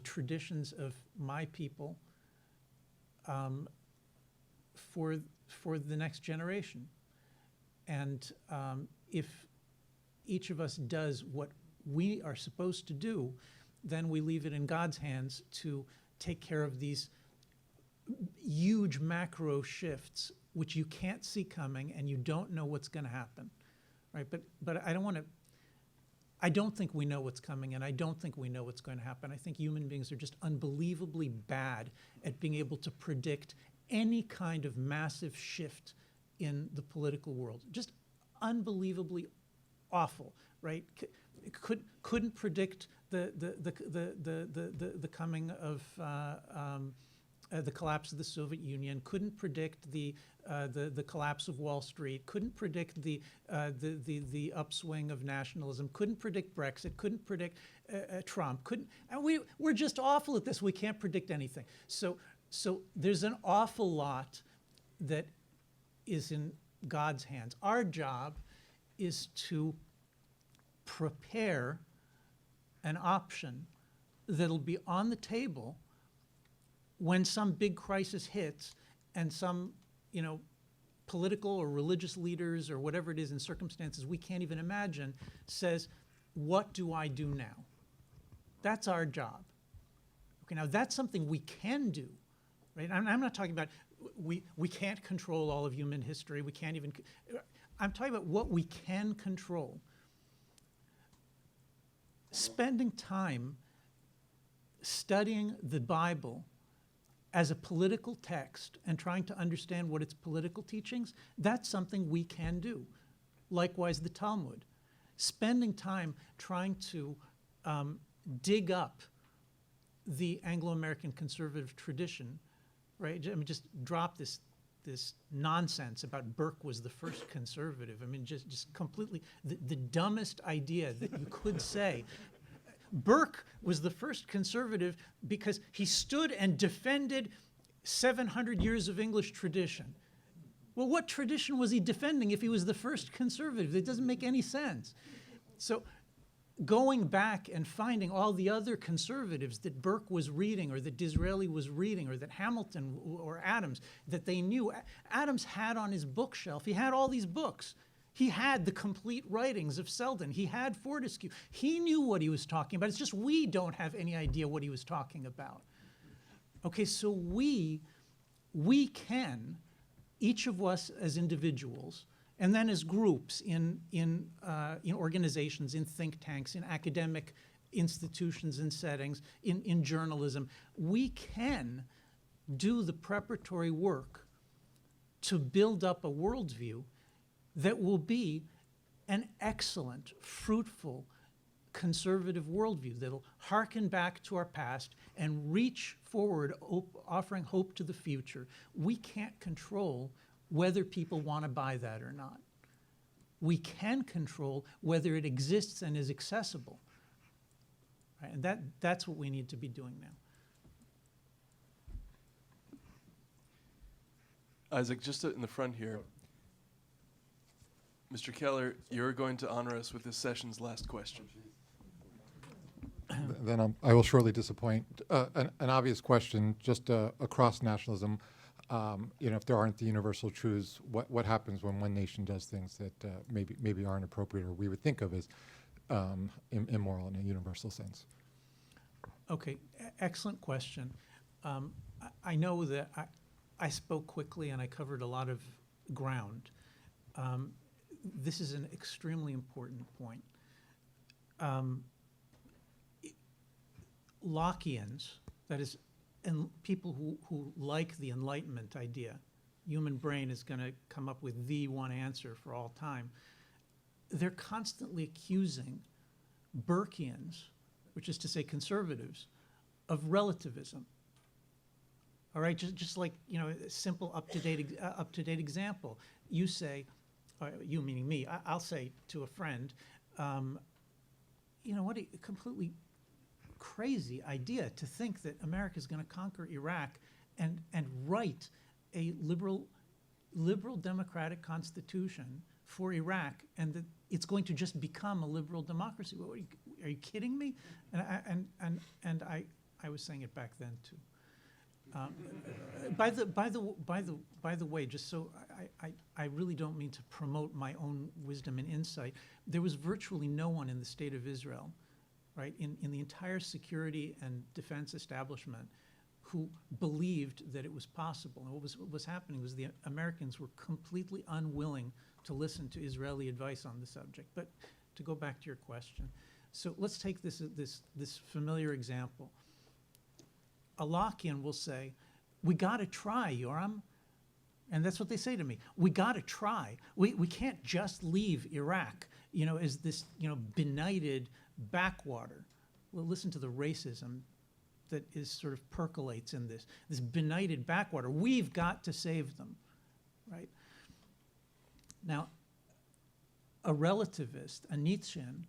Speaker 2: traditions of my people for the next generation. And if each of us does what we are supposed to do, then we leave it in God's hands to take care of these huge macro shifts which you can't see coming and you don't know what's going to happen, right? But I don't think we know what's coming, and I don't think we know what's going to happen. I think human beings are just unbelievably bad at being able to predict any kind of massive shift in the political world. Just unbelievably awful, right? Couldn't predict the coming of the collapse of the Soviet Union. Couldn't predict the collapse of Wall Street. Couldn't predict the upswing of nationalism. Couldn't predict Brexit. Couldn't predict Trump. Couldn't. And we're just awful at this. We can't predict anything. So there's an awful lot that is in God's hands. Our job is to prepare an option that'll be on the table when some big crisis hits and some, political or religious leaders or whatever it is in circumstances we can't even imagine says, what do I do now? That's our job. Okay, now that's something we can do, right? I'm not talking about we can't control all of human history. We can't even, I'm talking about what we can control. Spending time studying the Bible as a political text and trying to understand what its political teachings, that's something we can do. Likewise, the Talmud. Spending time trying to dig up the Anglo-American conservative tradition, right? I mean, just drop this nonsense about Burke was the first conservative. I mean, just completely the dumbest idea that you could say. Burke was the first conservative because he stood and defended 700 years of English tradition. Well, what tradition was he defending if he was the first conservative? It doesn't make any sense. So going back and finding all the other conservatives that Burke was reading or that Disraeli was reading or that Hamilton or Adams, that they knew. Adams had on his bookshelf, he had all these books. He had the complete writings of Selden. He had Fortescue. He knew what he was talking about. It's just we don't have any idea what he was talking about. Okay, so we can, each of us as individuals, and then as groups in organizations, in think tanks, in academic institutions and settings, in journalism, we can do the preparatory work to build up a worldview that will be an excellent, fruitful, conservative worldview that'll hearken back to our past and reach forward, offering hope to the future. We can't control whether people want to buy that or not. We can control whether it exists and is accessible. Right? And that's what we need to be doing now.
Speaker 1: Isaac, just in the front here. Mr. Keller, you're going to honor us with this session's last question.
Speaker 5: Then I will surely disappoint. An obvious question, just across nationalism, if there aren't the universal truths, what happens when one nation does things that maybe aren't appropriate or we would think of as immoral in a universal sense?
Speaker 2: Okay, excellent question. I know that I spoke quickly and I covered a lot of ground. This is an extremely important point. Lockeans, that is, and people who like the Enlightenment idea, human brain is going to come up with the one answer for all time, they're constantly accusing Burkeans, which is to say conservatives, of relativism. All right, just like, a simple up-to-date example. You say, you meaning me, I'll say to a friend, what a completely crazy idea to think that America is going to conquer Iraq and write a liberal democratic constitution for Iraq, and that it's going to just become a liberal democracy. What, are you kidding me? And I was saying it back then too. By the way, just so I really don't mean to promote my own wisdom and insight. There was virtually no one in the state of Israel, right, in the entire security and defense establishment, who believed that it was possible. And what was happening was the Americans were completely unwilling to listen to Israeli advice on the subject. But to go back to your question, so let's take this familiar example. A Lockean will say, we got to try, Yoram. And that's what they say to me. We got to try. We can't just leave Iraq, as this, benighted backwater. Well, listen to the racism that is sort of percolates in this benighted backwater. We've got to save them, right? Now, a relativist, a Nietzschean,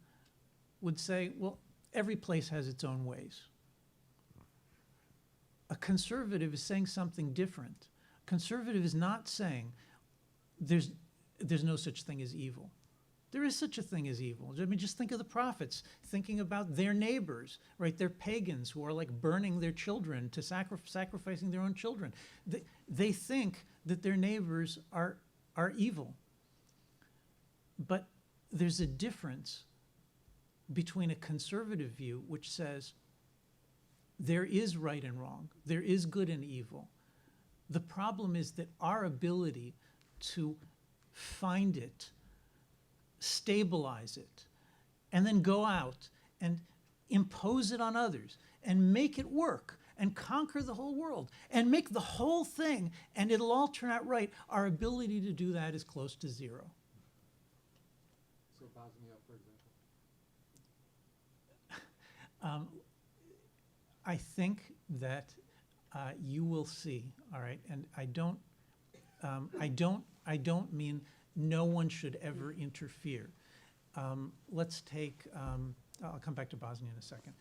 Speaker 2: would say, well, every place has its own ways. A conservative is saying something different. Conservative is not saying there's no such thing as evil. There is such a thing as evil. I mean, just think of the prophets, thinking about their neighbors, right? They're pagans who are like burning their children, to sacrificing their own children. They think that their neighbors are evil. But there's a difference between a conservative view, which says there is right and wrong, there is good and evil. The problem is that our ability to find it, stabilize it, and then go out and impose it on others and make it work and conquer the whole world and make the whole thing, and it'll all turn out right. Our ability to do that is close to zero.
Speaker 5: So Bosnia, for example?
Speaker 2: I think that you will see, all right, and I don't mean no one should ever interfere. Let's take, I'll come back to Bosnia in a second.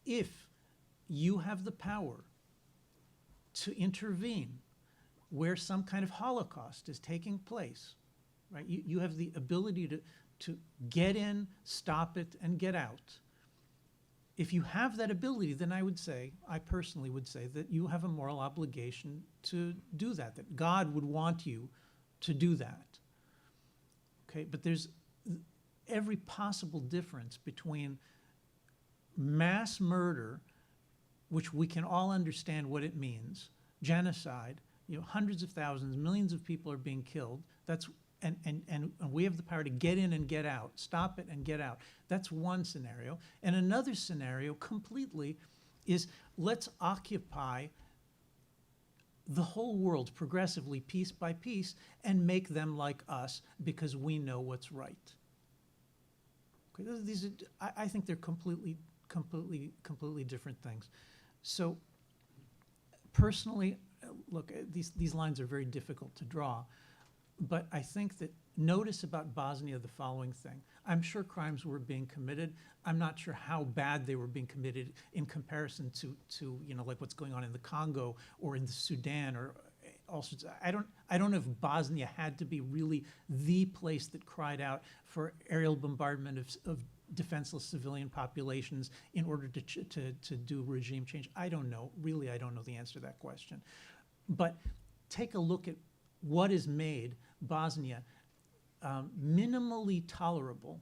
Speaker 2: If you have the power to intervene where some kind of Holocaust is taking place, right? You have the ability to get in, stop it, and get out. If you have that ability, then I personally would say that you have a moral obligation to do that God would want you to do that. Okay, but there's every possible difference between mass murder, which we can all understand what it means, genocide, hundreds of thousands, millions of people are being killed. And we have the power to get in and get out, stop it and get out. That's one scenario. And another scenario completely is let's occupy the whole world progressively, piece by piece, and make them like us because we know what's right. Okay, these are, I think they're completely different things. So personally, look, these lines are very difficult to draw. But I think that notice about Bosnia the following thing. I'm sure crimes were being committed. I'm not sure how bad they were being committed in comparison to like what's going on in the Congo or in the Sudan or all sorts. I don't know if Bosnia had to be really the place that cried out for aerial bombardment of defenseless civilian populations in order to do regime change. I don't know. Really, I don't know the answer to that question. But take a look at what has made Bosnia minimally tolerable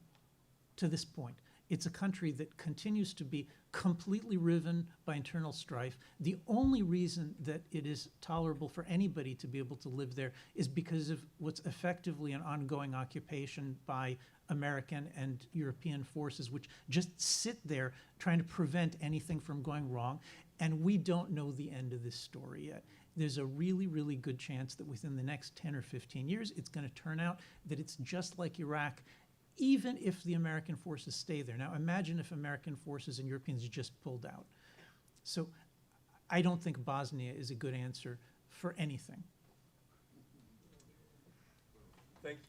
Speaker 2: to this point. It's a country that continues to be completely riven by internal strife. The only reason that it is tolerable for anybody to be able to live there is because of what's effectively an ongoing occupation by American and European forces, which just sit there trying to prevent anything from going wrong. And we don't know the end of this story yet. There's a really, really good chance that within the next 10 or 15 years, it's going to turn out that it's just like Iraq, even if the American forces stay there. Now, imagine if American forces and Europeans just pulled out. So I don't think Bosnia is a good answer for anything.
Speaker 1: Thank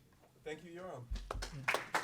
Speaker 1: you, Yoram.
Speaker 2: Yeah.